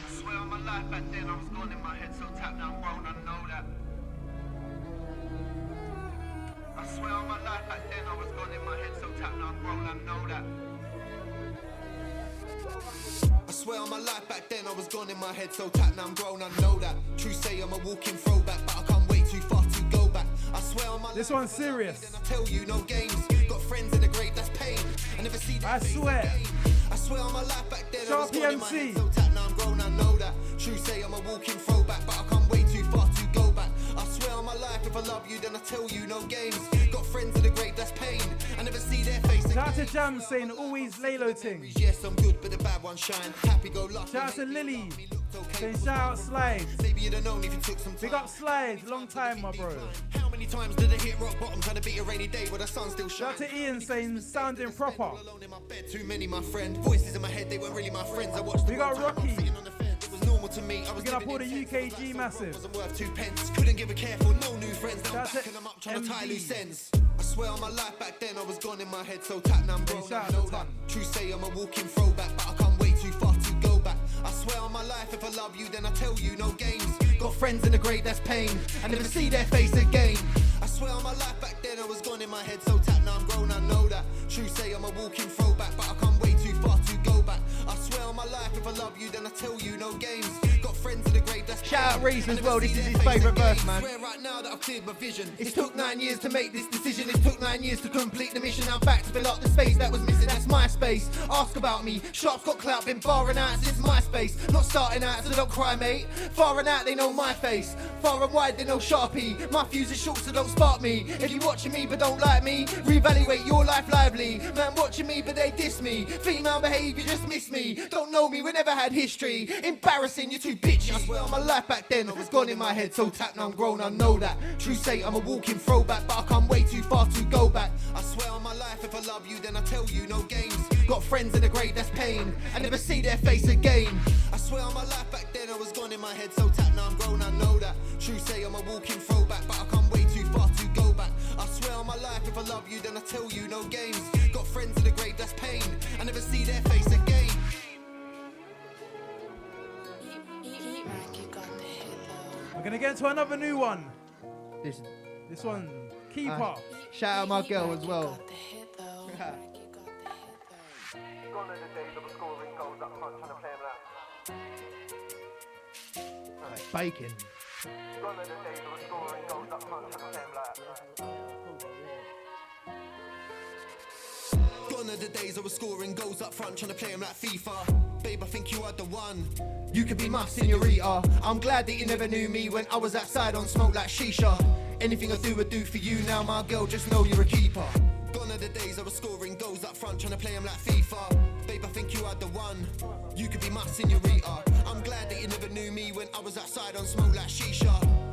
swear on my life back then I was gone in my head so tapped now I'm grown, I know that. I swear on my life back then I was gone in my head so tapped now I'm grown, I know that. I swear on my life back then I was gone in my head so tapped now I'm grown, I know that. True say I'm a walking throwback, but I can't wait too far to go back. I swear on my this one's serious. I tell you no games. Got friends in the grave, that's pain. I never see that I face swear. again. I swear on my life back then, I was Sharpy gone in my MC. head, so tapped, now I'm grown, I know that. True say I'm a walking throwback, but I come way too far to go back. I swear on my life, if I love you, then I tell you, no games. Got friends in the grave, that's pain. I never see their face again. Shout out to Jam saying always Laylow ting. Yes, I'm good, but the bad ones shine. Happy go lucky. Shout out to Lily saying shout out Slides. Maybe you'd have known if you took some time. Big up Slides, long time my bro. How many times did I hit rock bottom trying to beat a rainy day where the sun still Shout shines? out to Ian saying sounding proper. Alone in my bed, too many my friend. Voices in my head, they weren't really my friends. I watched the We got one time Rocky. sitting on the fence. It was normal to me. I was We're gonna pull living the in UKG massive. wasn't worth 2 pence. Couldn't give a care for no new friends. Now I'm Shout out back to and I'm up trying to tie MD. loose ends. I swear on my life back then I was gone in my head, so tapped, now I'm grown, shout I out know to that. Ton. True say I'm a walking throwback, but I come way too far to go back. I swear on my life, if I love you, then I tell you, no games. Got friends in the grave, that's pain. I never see their face again. I swear on my life back then I was gone in my head, so tapped, now I'm grown, I know that. True say I'm a walking throwback, but I come way too far to go back. I swear on my life, if I love you, then I tell you, no games. Got friends in the grave, that's Shout out pain. Reese I as never well, see this is their his face favourite again. verse, man. I swear right now that I've cleared my vision. It took 9 years to make this decision. It took 9 years to complete the mission. I'm back to fill up the space that was missing. That's my space. Ask about me. Sharp's got clout, been barring out since MySpace. Not starting out, so don't cry, mate. Far and out, they know my face. Far and wide, they know Sharpy. My fuse is short, so don't spark me. If you watching me but don't like me, reevaluate your life lively. Man watching me but they diss me. Female behaviour just miss me. Don't know me, we never had history. Embarrassing, you're too bitchy. I swear on my life back then, I was gone in my head, so tapped, now I'm grown, I know that. True say I'm a walking throwback, but I come way too far to go back. I swear on my life, if I love you, then I tell you, no games. Got friends in the grave, that's pain. I never see their face again. I swear on my life back then, I was gone in my head, so tapped, now I'm grown, I know that. True say I'm a walking throwback, but I come way too far to go back. I swear on my life, if I love you, then I tell you, no games. Got friends in the grave, that's pain. I never see their face again. We're gonna get into another new one. This, This one, Keeper. shout out my girl as well. Bacon. Gone are the days I was scoring goals up front, trying to play him like FIFA. Babe, I think you are the one. You could be my senorita. I'm glad that you never knew me when I was outside on smoke like shisha. Anything I do for you now, my girl, just know you're a keeper. Gone are the days I was scoring goals up front, trying to play him like FIFA. Babe, I think you are the one. You could be my senorita. I'm glad that you never knew me when I was outside on smoke like shisha.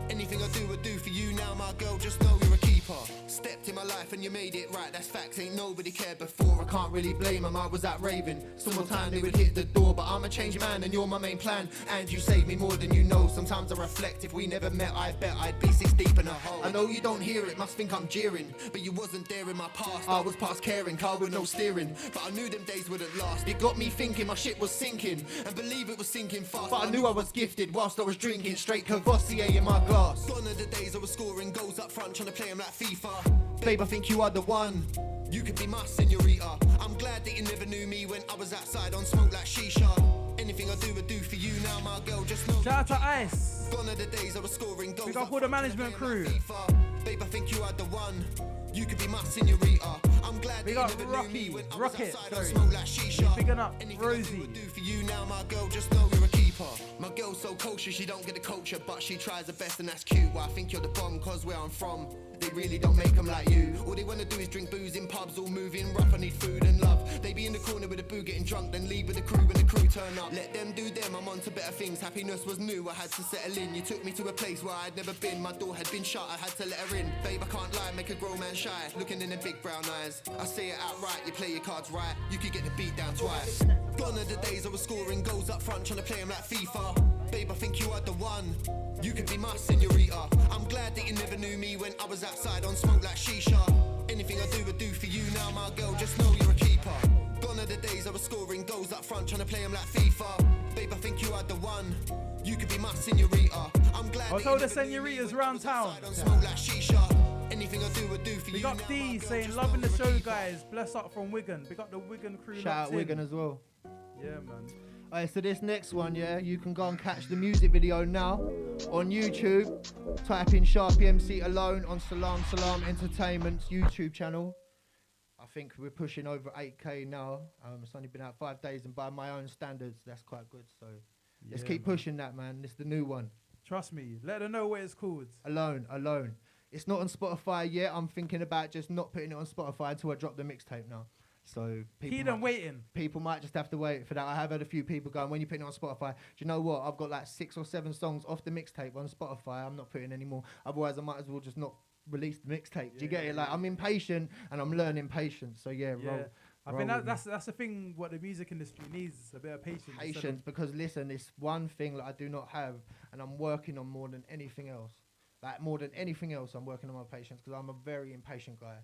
Anything I do for you now, my girl, just know you're a keeper. Stepped in my life and you made it right, that's facts, ain't nobody cared before. I can't really blame them, I was at Raven. Some more time they would hit the door, but I'm a changed man and you're my main plan. And you saved me more than you know. Sometimes I reflect, if we never met, I bet I'd be 6 deep in a hole. I know you don't hear it, must think I'm jeering, but you wasn't there in my past. I was past caring, car with no steering, but I knew them days wouldn't last. It got me thinking my shit was sinking, and believe it was sinking fast. But I knew I was gifted whilst I was drinking straight Cavassier in my glass. Gone are the days I was scoring goals up front, trying to play him like FIFA. Babe, I think you are the one. You could be my senorita. I'm glad that you never knew me when I was outside on smoke like shisha. Anything I do for you now, my girl, just know. Shout out to Ice. Gone are the days I was scoring goals. We got all the management crew. Babe, I think you are the one. You could be my senorita. I'm glad We that got you never Rocky, knew me when I was Rocket, outside on sorry. smoke like shisha. Bigging up Anything Rosie. I do for you now, my girl, just know you're a keeper. My girl's so kosher, she don't get the culture, but she tries her best and that's cute. Well, I think you're the bomb, cause where I'm from, they really don't make them like you. All they wanna do is drink booze in pubs, all moving rough. I need food and love. They be in the corner with a boo getting drunk, then leave with the crew when the crew turn up. Let them do them, I'm on to better things. Happiness was new, I had to settle in. You took me to a place where I'd never been. My door had been shut, I had to let her in. Babe, I can't lie, make a grown man shy. Looking in the big brown eyes, I say it outright, you play your cards right, you could get the beat down twice. Gone are the days I was scoring goals up front, trying to play him like FIFA. Babe, I think you are the one. You could be my senorita. I'm glad that you never knew me when I was outside on smoke like shisha. Anything I do for you now, my girl, just know you're a keeper. Gone are the days I was scoring goals up front, trying to play him like FIFA. Babe, I think you are the one. You could be my senorita. I'm glad I'll that tell you the never knew me senoritas when I round was town. outside on smoke like shisha. Anything I do for We you got now, D my girl, saying, just loving know the you're a show, keeper. guys. Bless up from Wigan. Big up the Wigan crew. Shout out locked in. Wigan as well. Yeah, man. Alright, so this next one, yeah, you can go and catch the music video now on YouTube. Type in Sharpy MC Alone on Salam Salam Entertainment's YouTube channel. I think we're pushing over 8K now. It's only been out 5 days, and by my own standards, that's quite good. So let's keep pushing that, man. It's the new one. Trust me. Let her know what it's called. Alone. It's not on Spotify yet. I'm thinking about just not putting it on Spotify until I drop the mixtape now. So Keep them waiting. People might just have to wait for that. I have had a few people going, when you put it on Spotify, do you know what? I've got like 6 or 7 songs off the mixtape on Spotify. I'm not putting any more. Otherwise, I might as well just not release the mixtape. Do you get it? Like, I'm impatient and I'm learning patience. So roll. I think that's the thing. What the music industry needs is a bit of patience. Patience, because listen, it's one thing that I do not have, and I'm working on more than anything else. Like more than anything else, I'm working on my patience because I'm a very impatient guy.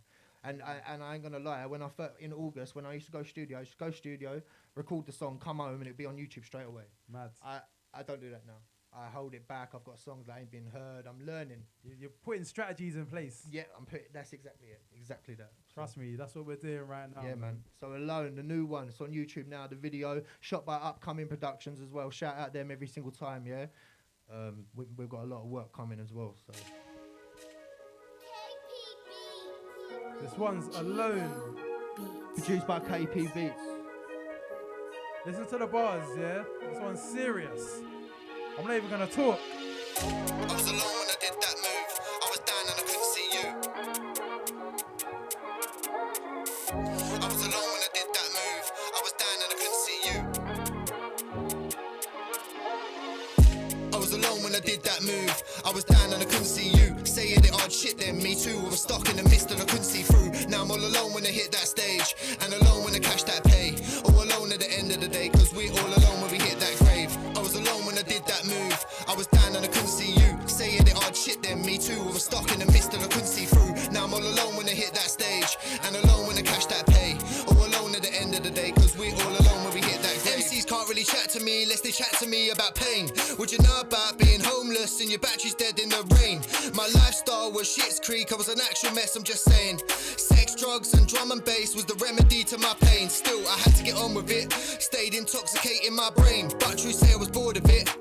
And I ain't gonna lie. When in August, when I used to go studio, I used to go studio, record the song, come home, and it'd be on YouTube straight away. Mad. I don't do that now. I hold it back. I've got songs that ain't been heard. I'm learning. You're putting strategies in place. Yeah, that's exactly it. Exactly that. Trust me, that's what we're doing right now. Yeah, man. So Alone, the new one, it's on YouTube now. The video shot by Upcoming Productions as well. Shout out them every single time. Yeah. We've got a lot of work coming as well. So. This one's Alone. Produced by KP Beats. Listen to the bars, yeah? This one's serious. I'm not even gonna talk. I was alone when I did that move. I was down and I couldn't see you. I was alone when I did that move. I was down and I couldn't see you. I was alone when I did that move. I was down and I couldn't see you. Saying it hard shit then, me too. I was stuck in the mist and I couldn't see through. Now I'm all alone when I hit that stage. And alone when I cash that pay. All alone at the end of the day, cause we're all alone when we hit that grave. I was alone when I did that move. I was down and I couldn't see you. Saying it hard shit then, me too. I was stuck in the mist and I couldn't see through. Now I'm all alone when I hit that stage. And alone when I cash that pay. All alone at the end of the day, cause we're all alone when we hit that grave. MCs can't really chat to me unless they chat to me about pain. Would you know about being homeless and your battery's dead in the rain? My lifestyle was shit's creek, I was an actual mess, I'm just saying. Sex, drugs and drum and bass was the remedy to my pain. Still, I had to get on with it. Stayed intoxicating my brain, but true say I was bored of it.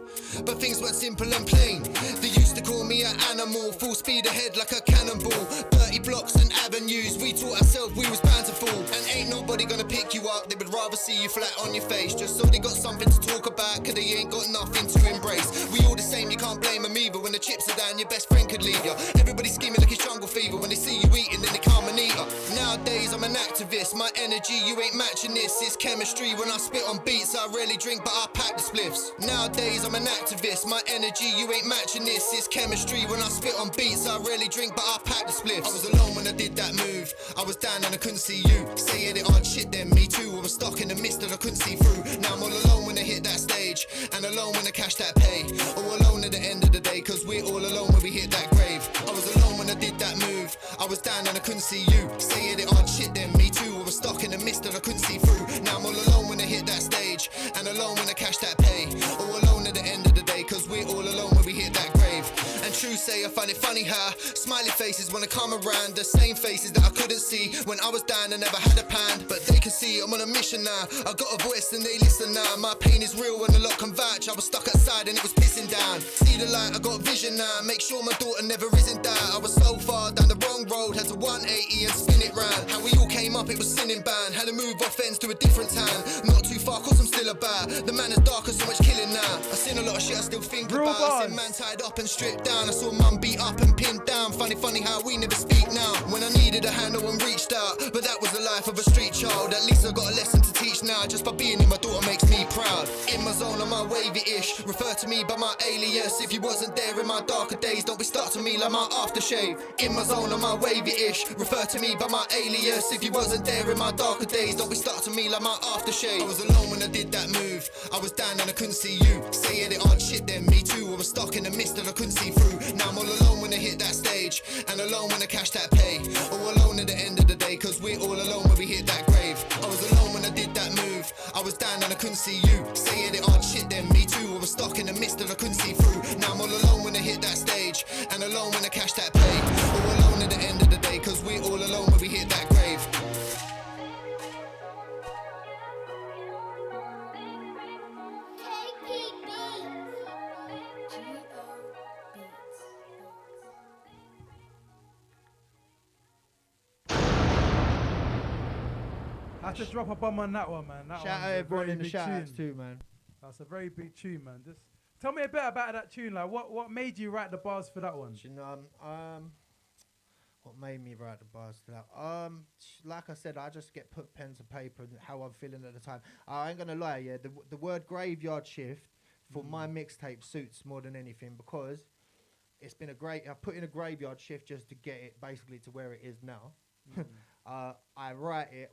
But things weren't simple and plain. They used to call me an animal, full speed ahead like a cannonball. Dirty blocks and avenues, we taught ourselves we was bound to fall. And ain't nobody gonna pick you up, they would rather see you flat on your face. Just so they got something to talk about, cause they ain't got nothing to embrace. We all the same, you can't blame them either. When the chips are down, your best friend could leave you. Everybody scheming like it's jungle fever. When they see you eating, then they come and eat her. Nowadays I'm an activist, my energy, you ain't matching this. It's chemistry when I spit on beats, I rarely drink but I pack the spliffs. Nowadays I'm an activist, my energy, you ain't matching this. It's chemistry when I spit on beats, I rarely drink but I pack the spliffs. I was alone when I did that move, I was down and I couldn't see you. Saying it hard shit then, me too. I was stuck in the mist and I couldn't see through. Now I'm all alone when I hit that stage, and alone when I cash that pay. All alone at the end of the day, cause we're all alone when we hit that grave. I was alone when I did that move, I was down and I couldn't see you. Saying it hard shit then, me too. I was stuck in the mist and I couldn't see through. Now I'm all alone when I hit that stage, and alone when I cash that pay. All alone at the end of the day, cause we're all alone when we hit that grave. And true say I find it funny how smiley faces when I come around, the same faces that I couldn't see when I was down and never had a pound. But they can see I'm on a mission now, I got a voice and they listen now. My pain is real and a lot can vouch. I was stuck outside and it was pissing down. See the light, I got vision now, make sure my daughter never is in doubt. I was so far down the wrong road, had to 180 and spin it round. How we all came up, it was sinning band. Had to move off ends to a different town. Not too far cause I'm still about. The man is dark and so much killing now. I seen a lot of shit I still think about. I seen man tied up and stripped down. I saw mum beat up and pinned down. Funny how we never speak now. When I needed a hand, no one reached out. But that was the life of a street child. At least I got a lesson to teach now. Just by being in my daughter makes me proud. In my zone, I'm my wavy-ish. Refer to me by my alias. If you wasn't there in my darker days, don't be stuck to me like my aftershave. In my zone, I'm my wavy-ish. Refer to me by my alias. If you wasn't there in my darker days, don't be stuck to me like my aftershave. I was alone when I did that move, I was down and I couldn't see you. Saying it hard shit then, me too. I was stuck in the mist and I couldn't see through. Now I'm all alone when I hit that stage, and alone when I cash that pay. All alone at the end of the day, cause we're all alone when we hit that grave. I was alone when I did that move, I was down and I couldn't see you. Saying it hard shit then, me too. I was stuck in the mist and I couldn't see through. Now I'm all alone when I hit that stage, and alone when I cash that pay. All alone at the end of the day, cause we're all alone when we hit that grave. have to drop a bomb on that one, man. That Shout out one's a everyone very in the big shout outs tune. too, man. That's a very big tune, man. Just tell me a bit about that tune. Like, what made you write the bars for that one? You know, what made me write the bars for that? Like I said, I just get put pen to paper and how I'm feeling at the time. I ain't gonna lie, yeah. The word graveyard shift for my mixtape suits more than anything because it's been I've put in a graveyard shift just to get it basically to where it is now. I write it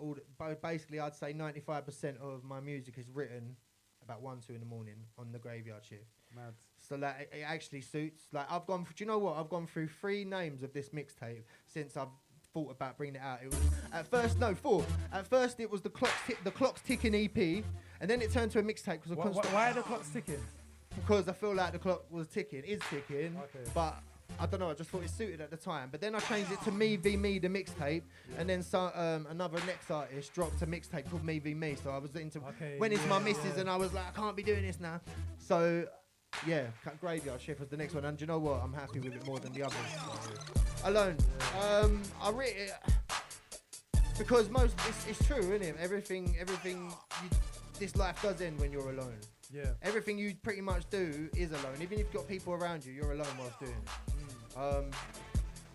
basically I'd say 95% of my music is written about 1-2 in the morning on the graveyard shift. Mad. So like it actually suits. Like I've gone. Do you know what? I've gone through 3 names of this mixtape since I've thought about bringing it out. It was at first 4. At first it was the clock's ticking EP, and then it turned to a mixtape because Why are the clocks ticking? because I feel like the clock was ticking, is ticking, Okay. but I don't know. I just thought it suited at the time. But then I changed it to Me V Me, the mixtape, and then another next artist dropped a mixtape called Me V Me. So I was went into my missus and I was like, I can't be doing this now. So yeah, Graveyard Shift was the next one, and do you know what? I'm happy with it more than the others. So. Alone. I read it because it's true, isn't it? Everything this life does end when you're alone. Yeah. Everything you pretty much do is alone. Even if you've got people around you, you're alone whilst doing it.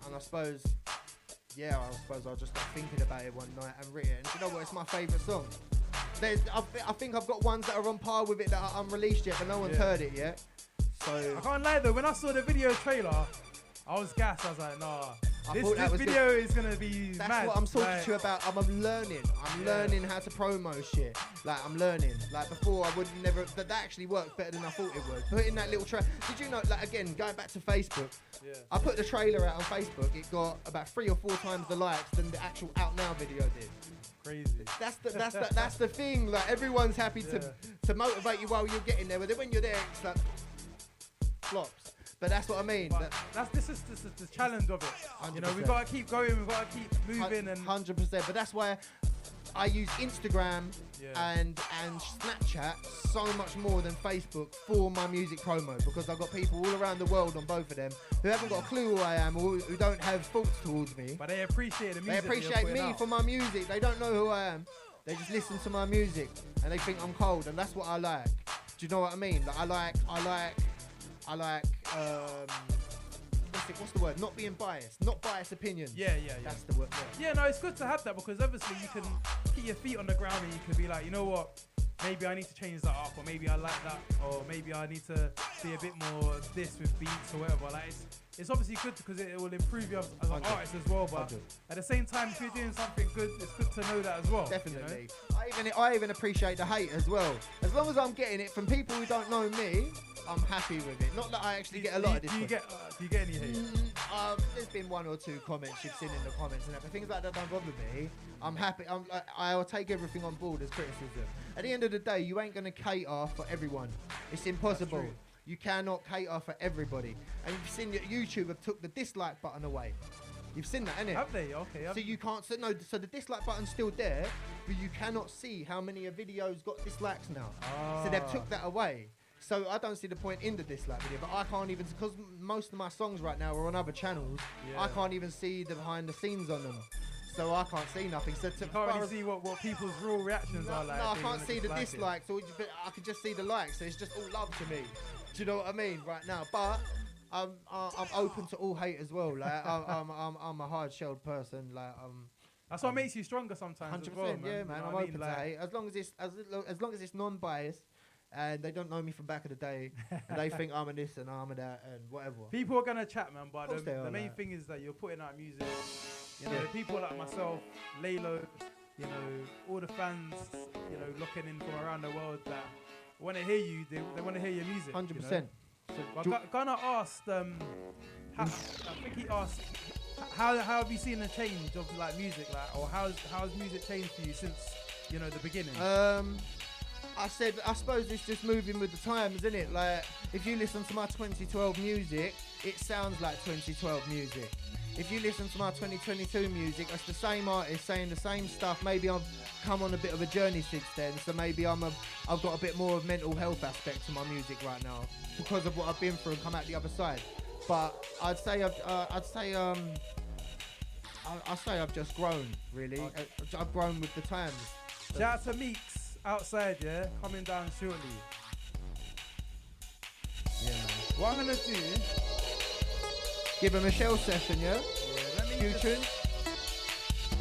And I suppose I'll just start thinking about it one night and read it. And you know what? It's my favourite song. I think I've got ones that are on par with it that are unreleased yet, but no one's heard it yet. So I can't lie though, when I saw the video trailer, I was gassed. I was like, nah, this video is gonna be That's mad. what I'm talking to you about. I'm learning. I'm learning how to promo shit. Like I'm learning. Like before, I would never. That actually worked better than I thought it would. Putting that little trailer. Did you know? Like again, going back to Facebook. Yeah. I put the trailer out on Facebook. It got about 3 or 4 times the likes than the actual Out Now video did. Crazy. That's the thing. Like everyone's happy to motivate you while you're getting there, but then when you're there, it's like flops. But that's what I mean. This is the challenge of it. You know, we've got to keep going. We've got to keep moving. And 100%. But that's why I use Instagram and Snapchat so much more than Facebook for my music promo, because I've got people all around the world on both of them who haven't got a clue who I am or who don't have thoughts towards me. But they appreciate the music. They appreciate me for my music. They don't know who I am. They just listen to my music and they think I'm cold, and that's what I like. Do you know what I mean? Like I like what's the word? Not being biased. Not biased opinions. Yeah. That's the word. Yeah, no, it's good to have that, because obviously you can keep your feet on the ground and you can be like, you know what? Maybe I need to change that up, or maybe I like that, or maybe I need to be a bit more this with beats or whatever. Like it's obviously good because it will improve you as an artist as well. But at the same time, if you're doing something good, it's good to know that as well. Definitely. You know? I even appreciate the hate as well. As long as I'm getting it from people who don't know me, I'm happy with it. Not that I actually get a lot of this. Do you get any hate? There's been 1 or 2 comments you've seen in the comments, and things like that don't bother me. I'm happy. I'll take everything on board as criticism. At the end of the day, you ain't gonna cater for everyone. It's impossible. You cannot cater for everybody. And you've seen that YouTube have took the dislike button away. You've seen that, innit? Have they? Okay. So you can't. So the dislike button's still there, but you cannot see how many a video's got dislikes now. So they've took that away. So I don't see the point in the dislike video, but I can't even, because most of my songs right now are on other channels, I can't even see the behind the scenes on them. So I can't see nothing. So you can't really see what people's real reactions are like. No, I can't see the dislikes, but I can just see the likes. So it's just all love to me. Do you know what I mean right now? But I'm open to all hate as well. Like I'm a hard-shelled person. Like that's what makes you stronger sometimes. 100%. As well, man. Yeah, man. You know I'm open to hate as long as it's non-biased. And they don't know me from back of the day, and they think I'm a this and I'm a that and whatever. People are gonna chat, man, but the main like. thing is that you're putting out music. You know, people like myself, Laylow, you know, all the fans, you know, looking in from around the world that want to hear you. They want to hear your music. 100%. You know? But Gunnar asked, I think he asked, how have you seen a change of like music, like, or how's music changed for you since, you know, the beginning? I suppose it's just moving with the times, isn't it? Like, if you listen to my 2012 music, it sounds like 2012 music. If you listen to my 2022 music, it's the same artist saying the same stuff. Maybe I've come on a bit of a journey since then, so maybe I've got a bit more of mental health aspect to my music right now because of what I've been through and come out the other side. But I'd say I've just grown, really. I've grown with the times. Shout out to Meeks outside, yeah, coming down shortly. Yeah, man. What I'm gonna do? Give him a shell session, yeah? Yeah, let me Few just- tunes.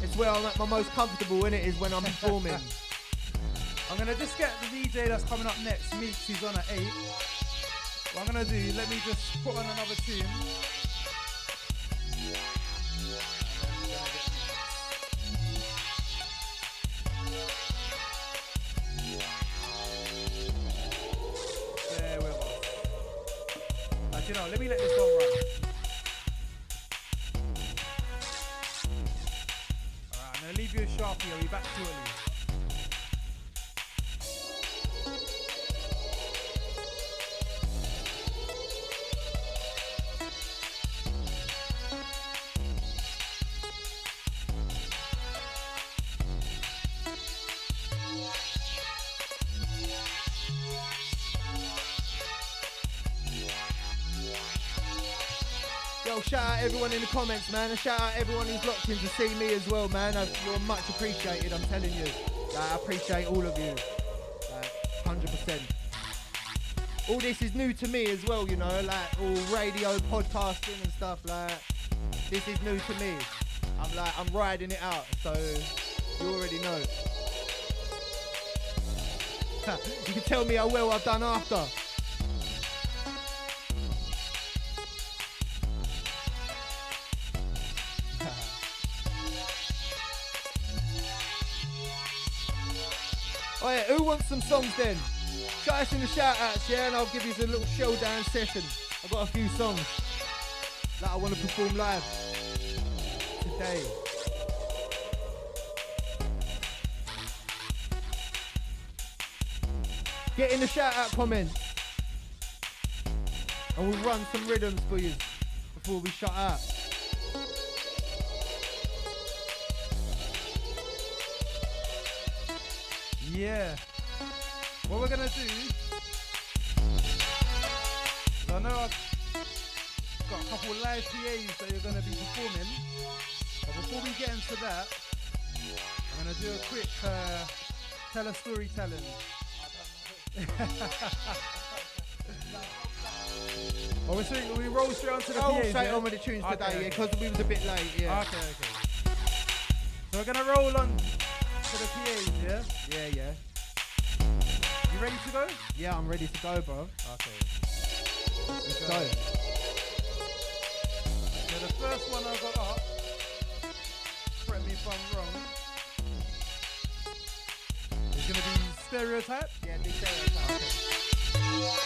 It's where I'm at my most comfortable in it is when I'm performing. I'm gonna just get the DJ that's coming up next, Meeks, he's on at 8. What I'm gonna do, let me just put on another tune. There we go. Like, you know, let me let this one run. Alright, I'm gonna leave you a Sharpy, I'll be back shortly. Yo, shout out everyone in the comments, man, and shout out everyone who's locked in to see me as well, man. You're much appreciated, I'm telling you. I appreciate all of you, 100%. All this is new to me as well, you know, like all radio, podcasting and stuff, like, this is new to me. I'm riding it out, so you already know. You can tell me how well I've done after. Oh yeah, who wants some songs then? Shout us in the shout outs, yeah, and I'll give you a little showdown session. I've got a few songs that I want to perform live today. Get in the shout out comments and we'll run some rhythms for you before we shut out. Yeah. What we're gonna do, I know I've got a couple of live PAs that you're gonna be performing, but before we get into that, I'm gonna do a quick tell a story telling. Oh, we roll straight onto the PAs, Straight yeah? on with the tunes today, Okay. yeah, because we was a bit late, yeah. Okay. So we're gonna roll on to the PAs, yeah? Yeah. You ready to go? Yeah, I'm ready to go, bro. Okay. Let's go. So the first one I got up, correct me if I'm wrong, is gonna be Stereotype. Yeah, big Stereotype. Okay.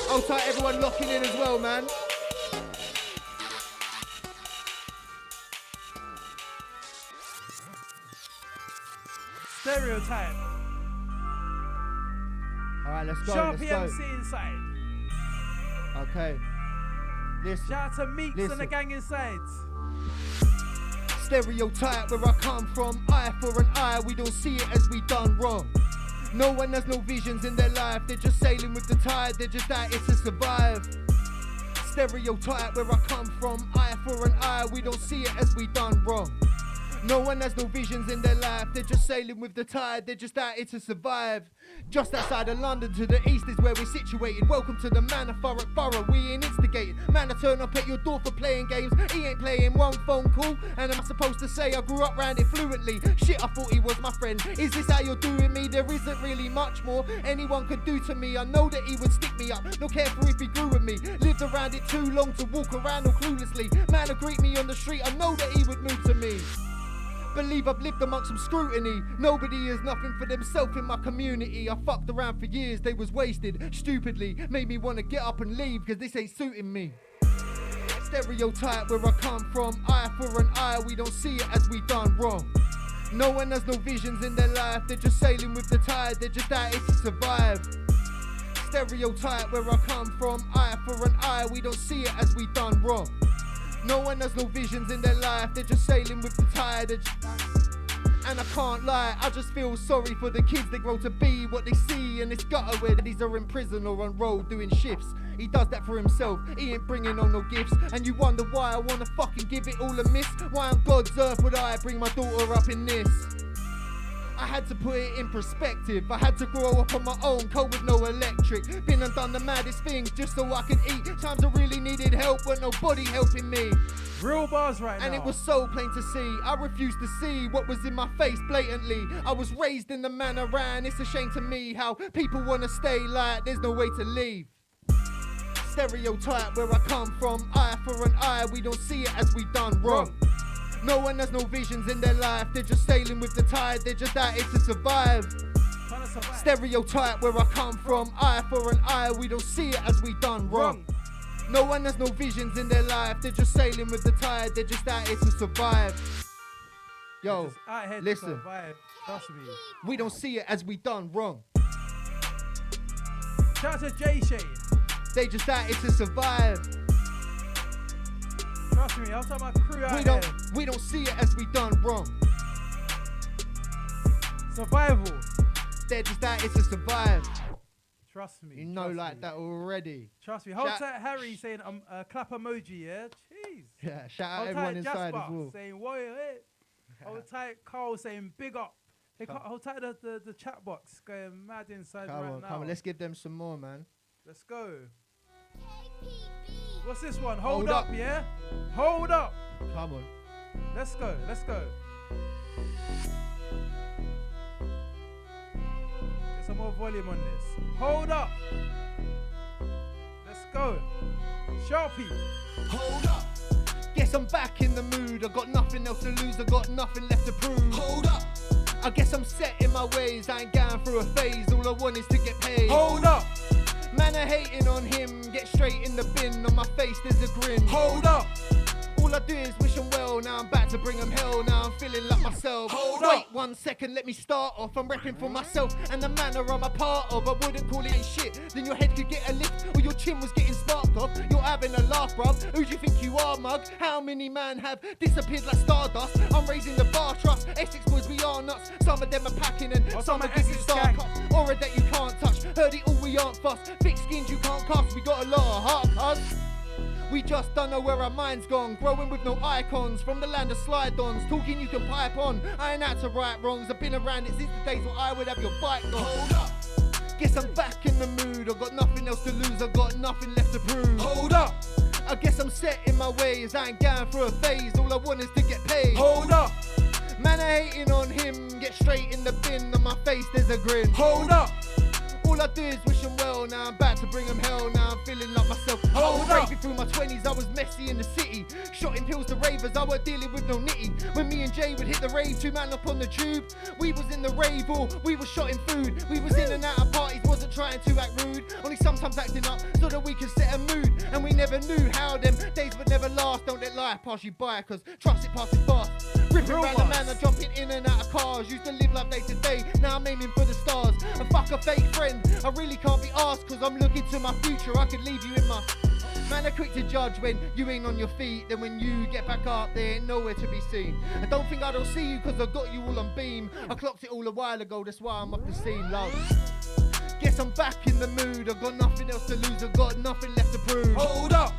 Hold tight, everyone locking in as well, man. Stereotype. Alright, let's go. Sharpy let's MC inside. go. Okay. Listen. Shout out to Meeks and the Listen. gang inside. Stereotype where I come from, eye for an eye, we don't see it as we done wrong. No one has no visions in their life, they're just sailing with the tide, they're just out here to survive. Stereotype where I come from, eye for an eye, we don't see it as we done wrong. No one has no visions in their life, they're just sailing with the tide, they're just out here to survive. Just outside of London to the east is where we're situated. Welcome to the Manor Thorough, we ain't instigated. Man, I turn up at your door for playing games, he ain't playing one phone call. And am I supposed to say I grew up round it fluently? Shit, I thought he was my friend. Is this how you're doing me? There isn't really much more anyone could do to me. I know that he would stick me up, no care for if he grew with me. Lived around it too long to walk around all cluelessly. Man, would greet me on the street, I know that he would move to me. Believe I've lived amongst some scrutiny. Nobody is nothing for themselves in my community. I fucked around for years, they was wasted stupidly. Made me want to get up and leave cause this ain't suiting me. Stereotype where I come from, eye for an eye, we don't see it as we done wrong. No one has no visions in their life, they're just sailing with the tide, they're just out here to survive. Stereotype where I come from, eye for an eye, we don't see it as we done wrong. No one has no visions in their life, they're just sailing with the tide. And Man, I can't lie, I just feel sorry for the kids. They grow to be what they see in this gutter where these are in prison or on road doing shifts. He does that for himself, he ain't bringing on no gifts. And you wonder why I wanna fucking give it all a miss. Why on God's earth would I bring my daughter up in this? I had to put it in perspective. I had to grow up on my own, cold with no electric. Been and done the maddest things just so I could eat. Times I really needed help, but nobody helping me. Real bars right now. And it was so plain to see. I refused to see what was in my face blatantly. I was raised in the manner ran. It's a shame to me how people want to stay like there's no way to leave. Stereotype where I come from. Eye for an eye, we don't see it as we done wrong. No one has no visions in their life. They're just sailing with the tide. They're just out here to survive. Stereotype where I come from. Eye for an eye, we don't see it as we done wrong. No one has no visions in their life. They're just sailing with the tide. They're just out here to survive. Yo, listen. Survive. Trust me. We don't see it as we done wrong. Shout out to Jay Shane. They just out here to survive. Trust me, I'll tell my crew out here. We don't see it as we done wrong. Survival. They're just out here to survive. Trust me. You know like that already. Trust me. Hold tight Harry saying clap emoji, yeah? Jeez. Yeah, shout out everyone inside as well. Saying warrior, hold tight Carl saying big up. Hey, hold tight the chat box going mad inside right now. Come on, let's give them some more, man. Let's go. What's this one? Hold up, yeah? Hold up. Come on. Let's go. Let's go. Get some more volume on this. Hold up. Let's go. Sharpy. Hold up. Guess I'm back in the mood. I got nothing else to lose. I got nothing left to prove. Hold up. I guess I'm set in my ways. I ain't going through a phase. All I want is to get paid. Hold up. Man, I hating on him. Get straight in the bin. On my face, there's a grin. Hold up. All I do is wish him well. Now I'm back to bring him hell. Now I'm feeling like myself. Wait 1 second, let me start off. I'm repping for myself and the manner I'm a part of. I wouldn't call it shit. Then your head could get a lift or your chin was getting sparked off. You're having a laugh, bruv. Who do you think you are, mug? How many man have disappeared like stardust? I'm raising the bar trust. Essex boys, we are nuts. Some of them are packing and some are giving star cups. Aura that you can't touch. Heard it all, we aren't fussed. Thick skins you can't cast. We got a lot of heart, cuz. We just don't know where our mind's gone. Growing with no icons from the land of slide-ons. Talking you can pipe on. I ain't out to right wrongs. I've been around it since the days where I would have your bike gone. Hold up. Guess I'm back in the mood. I got nothing else to lose. I got nothing left to prove. Hold up. I guess I'm set in my ways. I ain't going through a phase. All I want is to get paid. Hold up. Man, I hating on him. Get straight in the bin. On my face, there's a grin. Hold up. All I do is wish him well, now I'm back to bring him hell, now I'm feeling like myself. I was raving through my 20s, I was messy in the city. Shotting pills to ravers, I weren't dealing with no nitty. When me and Jay would hit the rave, 2 man up on the tube. We was in the rave or we was shotting food. We was in and out of parties, wasn't trying to act rude. Only sometimes acting up so that we could set a mood. And we never knew how them days would never last. Don't let life pass you by, cause trust it passes fast. Ripping around the man, I'm jumping in and out of cars. Used to live life day to day, now I'm aiming for the stars. And fuck a fake friend, I really can't be asked, cause I'm looking to my future. I could leave you in my... Man, are quick to judge when you ain't on your feet. Then when you get back up, there ain't nowhere to be seen. I don't think I don't see you, cause I got you all on beam. I clocked it all a while ago, that's why I'm off the scene, love. Guess I'm back in the mood. I got nothing else to lose, I got nothing left to prove. Hold up.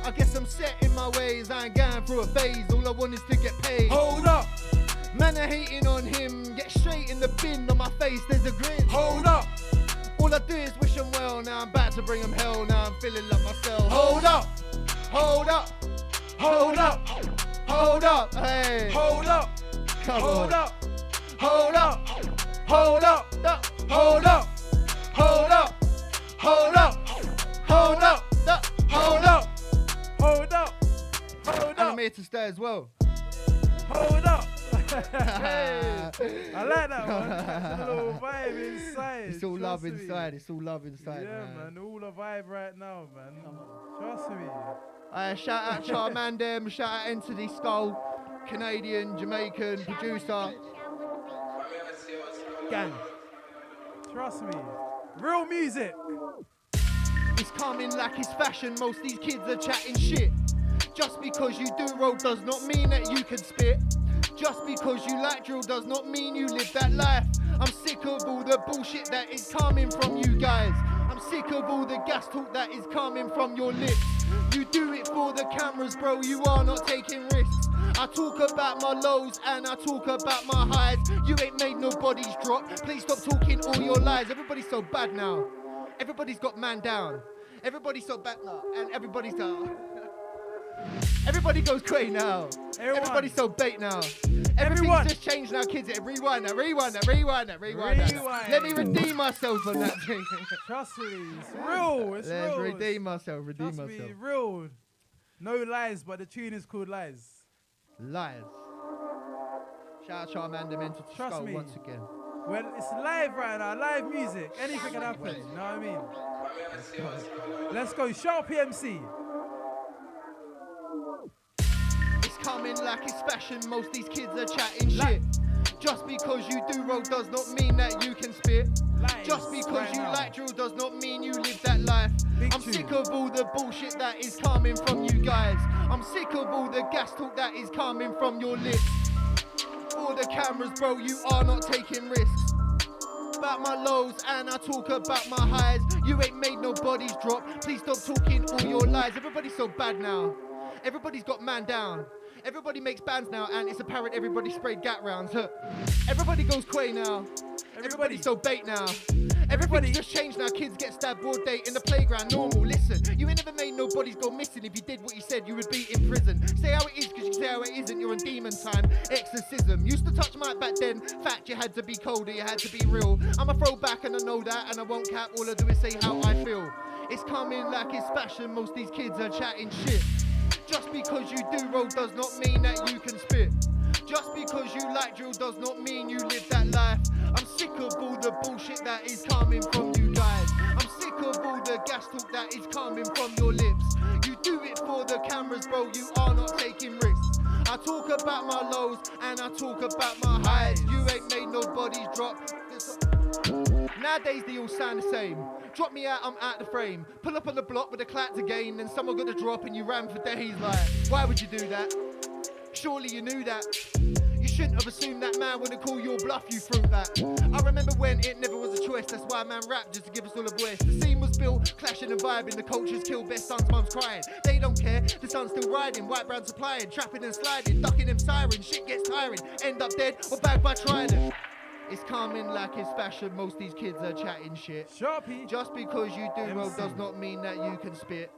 I guess I'm set in my ways, I ain't going through a phase. All I want is to get paid. Hold up. Man, I hating on him. Get straight in the bin, on my face there's a grin. Hold up. All I do is wish him well, now I'm back to bring him hell, now I'm feeling like myself. Hold up. Hold up. Hold up. Hold up. Hey. Hold up. Come Hold on. up. Hold up. Hold up. Hold up. Hold up. Hold up. Hold up. Hold up. Hold up. Hold And I'm up. here to stay as well. Hold up. Hey, I like that one. That's a little vibe inside. It's all love Trust me. inside. It's all love inside, Yeah, man. All a vibe right now, man. Trust me. Shout out Charmandem, shout out Entity Skull, Canadian, Jamaican, producer. Gang. Trust me. Real music. It's coming like it's fashion, most these kids are chatting shit. Just because you do road does not mean that you can spit. Just because you like drill does not mean you live that life. I'm sick of all the bullshit that is coming from you guys. I'm sick of all the gas talk that is coming from your lips. You do it for the cameras, bro, you are not taking risks. I talk about my lows and I talk about my highs. You ain't made nobody's drop. Please stop talking all your lies. Everybody's so bad now. Everybody's got man down. Everybody's so bad now. And everybody's down. Everybody goes crazy now. Everybody's so bait now. Everything's just changed now, kids. Rewind that. Let me redeem myself on that thing. Trust me, it's real. It's Let's real. redeem myself. Trust me, real. No lies, but the tune is called Lies. Lies. Shout out to our man Demented to Trust Skull me. once again. Well, it's live right now, live music. Anything can happen, you know what I mean? Let's go, Sharpy MC. It's coming like it's fashion, most these kids are chatting shit. Just because you do roll does not mean that you can spit. Lies Just because right you now. like drill does not mean you live that life. Big I'm tune. sick of all the bullshit that is coming from you guys. I'm sick of all the gas talk that is coming from your lips. For the cameras, bro, you are not taking risks. About my lows and I talk about my highs. You ain't made nobody's drop. Please stop talking all your lies. Everybody's so bad now. Everybody's got man down. Everybody makes bands now and it's apparent everybody sprayed gat rounds. Everybody goes quay now. Everybody's so bait now. Everything's just changed now. Kids get stabbed broad day in the playground. Normal. Listen, you ain't never made nobody's go missing. If you did what you said, you would be in prison. Say how it is, cause you say how it isn't. You're on demon time. Exorcism. Used to touch mic back then. Fact, you had to be colder. You had to be real. I'm a throwback and I know that, and I won't cap. All I do is say how I feel. It's coming like it's fashion. Most these kids are chatting shit. Just because you do roll does not mean that you can spit. Just because you like drill does not mean you live that life. I'm sick of all the bullshit that is coming from you guys. I'm sick of all the gas talk that is coming from your lips. You do it for the cameras, bro, you are not taking risks. I talk about my lows and I talk about my highs. You ain't made nobody's drop. Nowadays they all sound the same. Drop me out, I'm out the frame. Pull up on the block with a clap to gain, then someone got a drop and you ran for days. Like, why would you do that? Surely you knew that. You shouldn't have assumed that man wouldn't call your bluff, you threw that. I remember when it never was a choice, that's why man rapped, just to give us all a voice. The scene was built, clashing and vibing, the culture's killed, best sons, mums crying. They don't care, the sun's still riding, white brown supplying, trapping and sliding, ducking them sirens, shit gets tiring, end up dead or bagged by trident. It's coming like it's fashion, most these kids are chatting shit. Sharpy. Just because you do MC. roll does not mean that you can spit.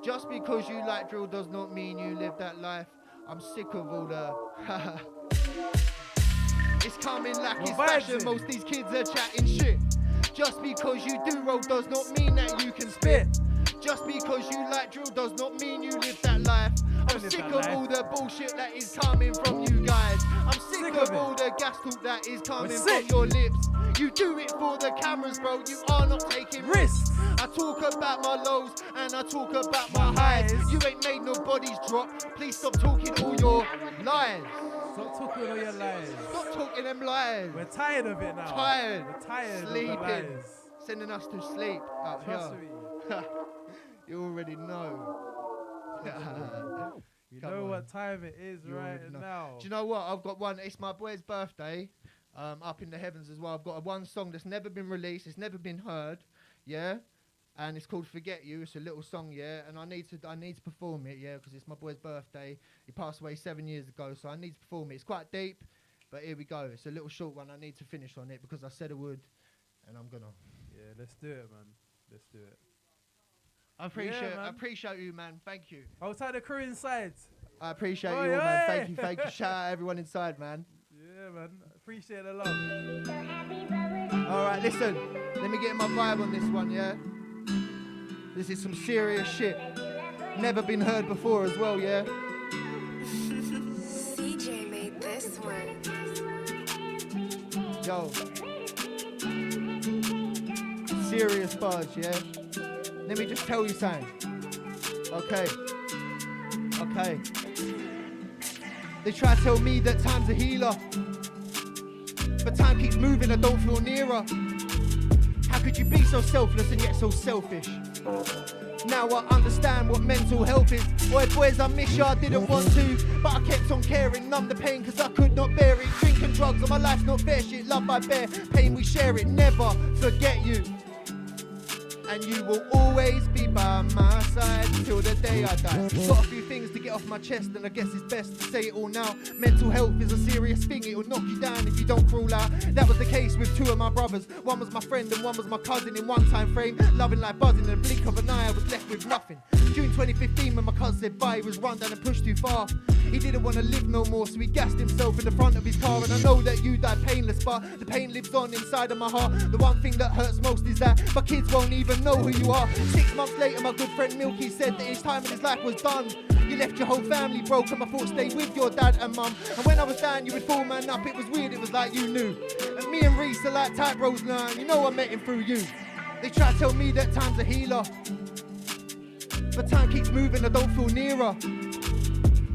Just because you like drill does not mean you live that life. I'm sick of all the It's coming like it's fashion, most these kids are chatting shit. Just because you do roll does not mean that you can spit. Just because you like drill does not mean you live that life. I'm sick of all the bullshit that is coming from you guys. I'm sick of all the gas talk that is coming from your lips. You do it for the cameras, bro, you are not taking risks. I talk about my lows and I talk about my highs. You ain't made nobody's drop. Please stop talking all your lies. Stop talking all your lies. Stop talking them lies. We're tired of it now. Tired. We're tired Sleeping. of the lies. Sending us to sleep up Trust here. me. You already know. You Come know on. what time it is You right already know. now. Do you know what? I've got one. It's my boy's birthday. Up in the heavens as well. I've got a one song that's never been released. It's never been heard. Yeah. And it's called Forget You. It's a little song, yeah. And I need to perform it, yeah, because it's my boy's birthday. He passed away 7 years ago, so I need to perform it. It's quite deep, but here we go. It's a little short one. I need to finish on it because I said I would, and I'm gonna. Yeah, let's do it, man. Let's do it. I appreciate man. I appreciate you, man. Thank you. Outside the crew inside. I appreciate Oi, you all, man. oi. Thank you, thank you. Shout out everyone inside, man. Yeah, man. Appreciate the love. All right, listen. Let me get my vibe on this one, yeah? This is some serious shit. Never been heard before as well, yeah? CJ made this one. Yo. Serious buzz, yeah? Let me just tell you something. Okay. Okay. They try to tell me that time's a healer. But time keeps moving, I don't feel nearer. How could you be so selfless and yet so selfish? Now I understand what mental health is. Oi boys, I miss you, I didn't want to, but I kept on caring. Numb the pain cause I could not bear it. Drinking drugs on my life's not fair. Shit, love I bear, pain we share it. Never forget you. And you will always be by my side till the day I die. Got a few things to get off my chest, and I guess it's best to say it all now. Mental health is a serious thing, it will knock you down if you don't crawl out. That was the case with two of my brothers. One was my friend and one was my cousin in one time frame. Loving like buzzing in the blink of an eye, I was left with nothing. June 2015 when my cousin said bye, he was run down and pushed too far. He didn't want to live no more, so he gassed himself in the front of his car. And I know that you died painless, but the pain lives on inside of my heart. The one thing that hurts most is that my kids won't even know who you are. 6 months later, my good friend Milky said that his time in his life was done. You left your whole family broke, and my thoughts stayed with your dad and mum. And when I was down, you would full man up. It was weird, it was like you knew. And me and Reese are like tight bros now, you know I met him through you. They try to tell me that time's a healer, but time keeps moving, I don't feel nearer.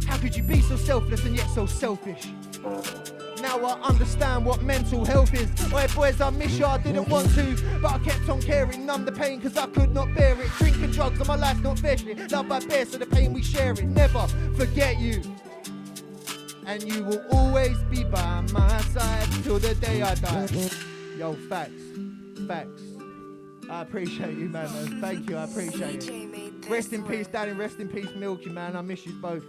How could you be so selfless and yet so selfish? Now I understand what mental health is. Oi boys, I miss you, I didn't want to, but I kept on caring. Numb the pain cause I could not bear it. Drinking drugs on my life's not fair shit. Love I bear, so the pain we share it. Never forget you. And you will always be by my side till the day I die. Yo, facts. I appreciate you, man. Thank you, I appreciate it. Rest in peace, Daddy. Rest in peace, Milky, man. I miss you both.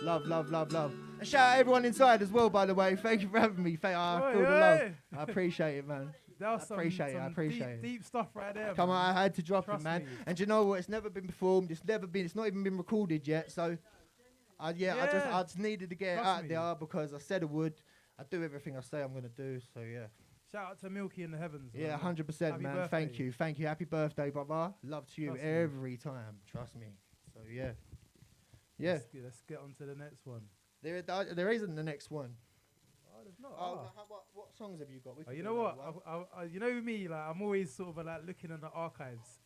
Love. And shout out everyone inside as well, by the way. Thank you for having me. I feel the love. I appreciate it, man. That was I appreciate it. Deep stuff right there. Come on, I had to drop Trust it, man. me. And you know what? It's never been performed. It's not even been recorded yet. So, I just needed to get it out there because I said I would. I do everything I say I'm gonna do. So yeah. Shout out to Milky in the heavens. Yeah, 100%, man. Birthday. Thank you. Happy birthday, brother. Love to you Trust me. every time. Trust me. So yeah. Yeah. Let's get on to the next one. There isn't the next one. Oh, there's not. What songs have you got? You know what? You know me, like I'm always sort of like looking in the archives.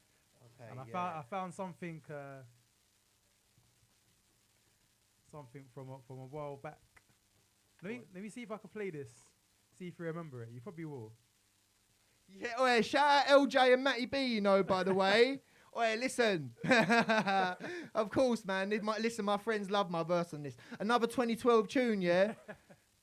Okay. And I found something from a while back. Let me see if I can play this. See if you remember it. You probably will. Yeah, oi, shout out LJ and Matty B, you know, by the way. Oi, listen. Of course, man. Listen, my friends love my verse on this. Another 2012 tune, yeah?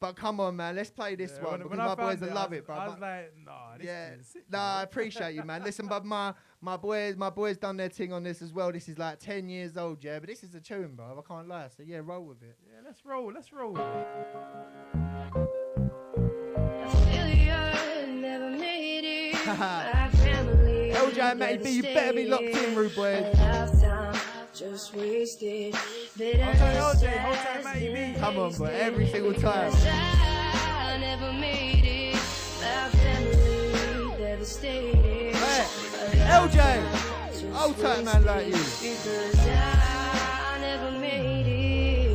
But come on, man. Let's play this one because my boys will love it, bro. I was like, nah, this is sick. Nah, I appreciate you, man. Listen, but my boys done their thing on this as well. This is like 10 years old, yeah? But this is a tune, bro. I can't lie. So, yeah, roll with it. Yeah, let's roll. LJ and Matty B, you better be locked in, rude boys. Just wasted. Hold time, Matty B. Come on, boy, every single time. I never made it. My family devastated. Hey, LJ, old time man like you. Because I never made it.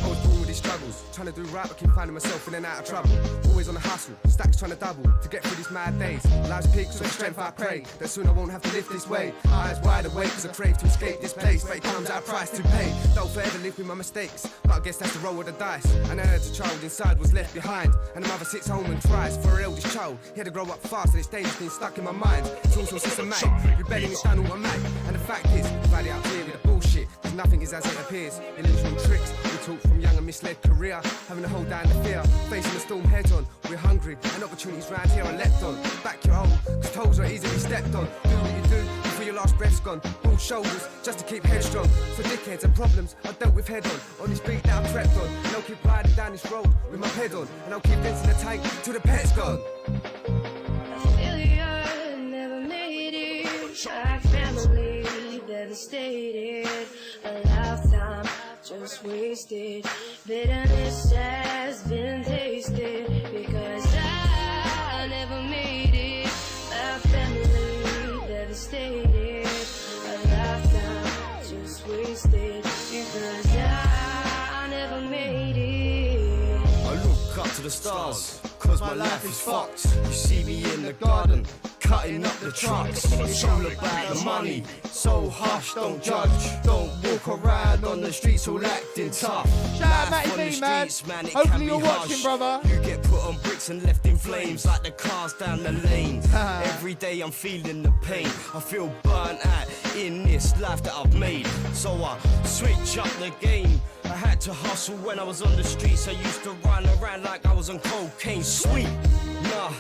I was born with these struggles, trying to do right but keep finding myself in and out of trouble. Always on the hustle, stacks trying to double to get through these mad days. Life's peaks with strength I pray that soon I won't have to live this way. Eyes wide awake cause I crave to escape this place, but it comes at a price to pay. Don't forever live with my mistakes, but I guess that's the roll of the dice. And as a child inside was left behind, and the mother sits home and cries for her eldest child. He had to grow up fast and it's dangerous been stuck in my mind. It's also systematic, rebelling is done automatic. And the fact is, valley out here with the bullshit, cause nothing is as it appears. Illusion tricks, we taught from young and misled career, having to hold down the fear, facing the storm head on. We're hungry, and opportunities round here are leapt on. Back your home, cause toes are easily stepped on. Do what you do before your last breath's gone. All shoulders, just to keep headstrong. So dickheads and problems I dealt with head on this beat that I prepped on. And I'll keep riding down this road with my head on. And I'll keep rinsing the tank till the pet's gone. Failure, never made it. Our family devastated. A lifetime just wasted. Bitterness has been tasted because I never made it. My family devastated. A lifetime just wasted because I never made it. I look up to the stars, cause my life is fucked. You see me in the garden, cutting up the trucks. It's all about the money, so hush, don't judge. Don't walk around on the streets all acting tough. Shout out Life Matty on B, the man. streets, it Hopefully can be you're watching, harsh. brother. You get put on bricks and left in flames like the cars down the lane. Every day I'm feeling the pain. I feel burnt out in this life that I've made. So I switch up the game. I had to hustle when I was on the streets. I used to run around like I was on cocaine. Sweet, nah.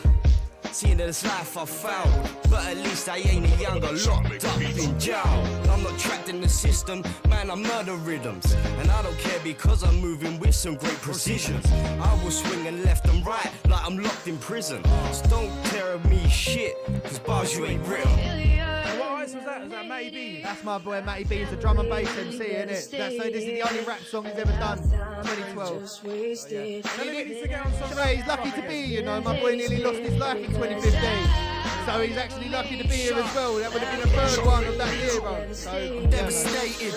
Seeing this life I found, but at least I ain't a younger locked up in jail. I'm not trapped in the system, man, I murder rhythms. And I don't care because I'm moving with some great precision. I will swing and left and right like I'm locked in prison. So don't tell me shit, cause bars you ain't written. What artist was that? Was that Matty B? That's my boy Matty B. He's a drum and bass MC, innit? This is the only rap song he's ever done. 2012. Just wasted. Anybody needs to get on some Today he's lucky to be, you know. My boy nearly lost his life in 2015. So he's actually lucky to be here as well. That would have been the third one of that year, bro. So Devastated,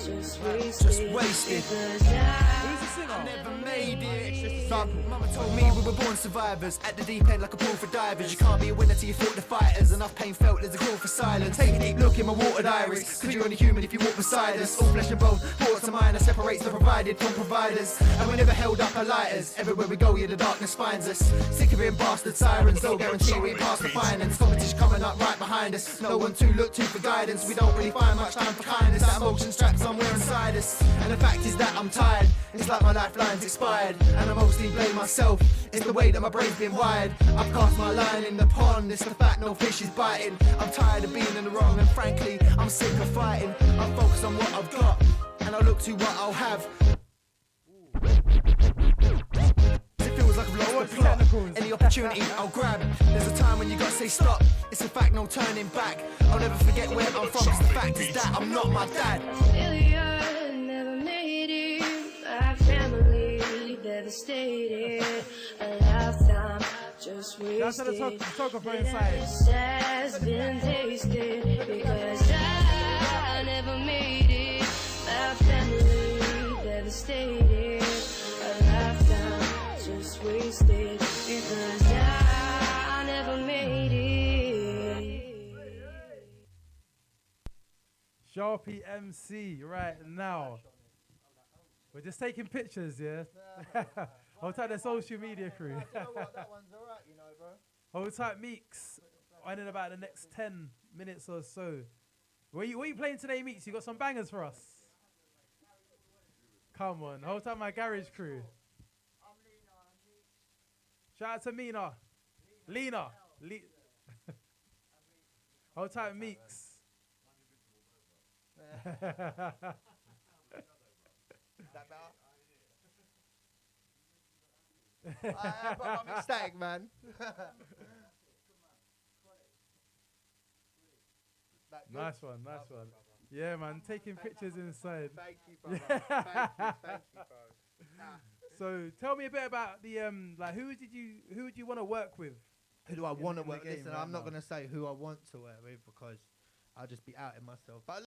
just wasted. Who's the singer? Never made it. sample. Mama told me we were born survivors. At the deep end like a pool for divers. You can't be a winner till you fought the fighters. Enough pain felt, there's a call for silence. Take a deep look in my watered iris. Cause you're only human if you walk beside us. All flesh and bone, thoughts of mine that separates the provided from providers. And we never held up our lighters. Everywhere we go, yeah, the darkness finds us. Sick of hearing bastard sirens. No guarantee we ain't past the finance. Competition coming up right behind us. No one to look to for guidance. We don't really find much time for kindness. That emotion strapped somewhere inside us. And the fact is that I'm tired. It's like my lifeline's expired. And I mostly blame myself. It's the way that my brain's been wired. I've cast my line in the pond. It's the fact no fish is biting. I'm tired of being in the wrong. And frankly, I'm sick of fighting. I'm focused on what I've got. And I look to what I'll have. It feels like I've lost the plot. Any opportunity I'll grab. There's a time when you gotta say stop. It's a fact, no turning back. I'll never forget where I'm from. Cause the fact is that I'm not my dad. Failure never made it. My family devastated. A lifetime just That's wasted. the photographer inside. Bitterness has been tasted because I never made it. My family devastated. A lifetime just wasted because I never made it. Sharpy MC right now. We're just taking pictures, yeah? Hold tight the social media crew. Hold tight Meeks. On in about the next 10 minutes or so. What you playing today, Meeks? You got some bangers for us? Come on. Hold tight my garage crew. Shout out to Mina. Lena. Hold tight Meeks. I'm ecstatic, man. Nice one. Yeah, man, taking pictures inside. Thank you, brother. Thank you, bro. So tell me a bit about the like who would you want to work with? Who do I want to in the work? game Listen, right I'm not now? gonna say who I want to work with because I'll just be outing myself. But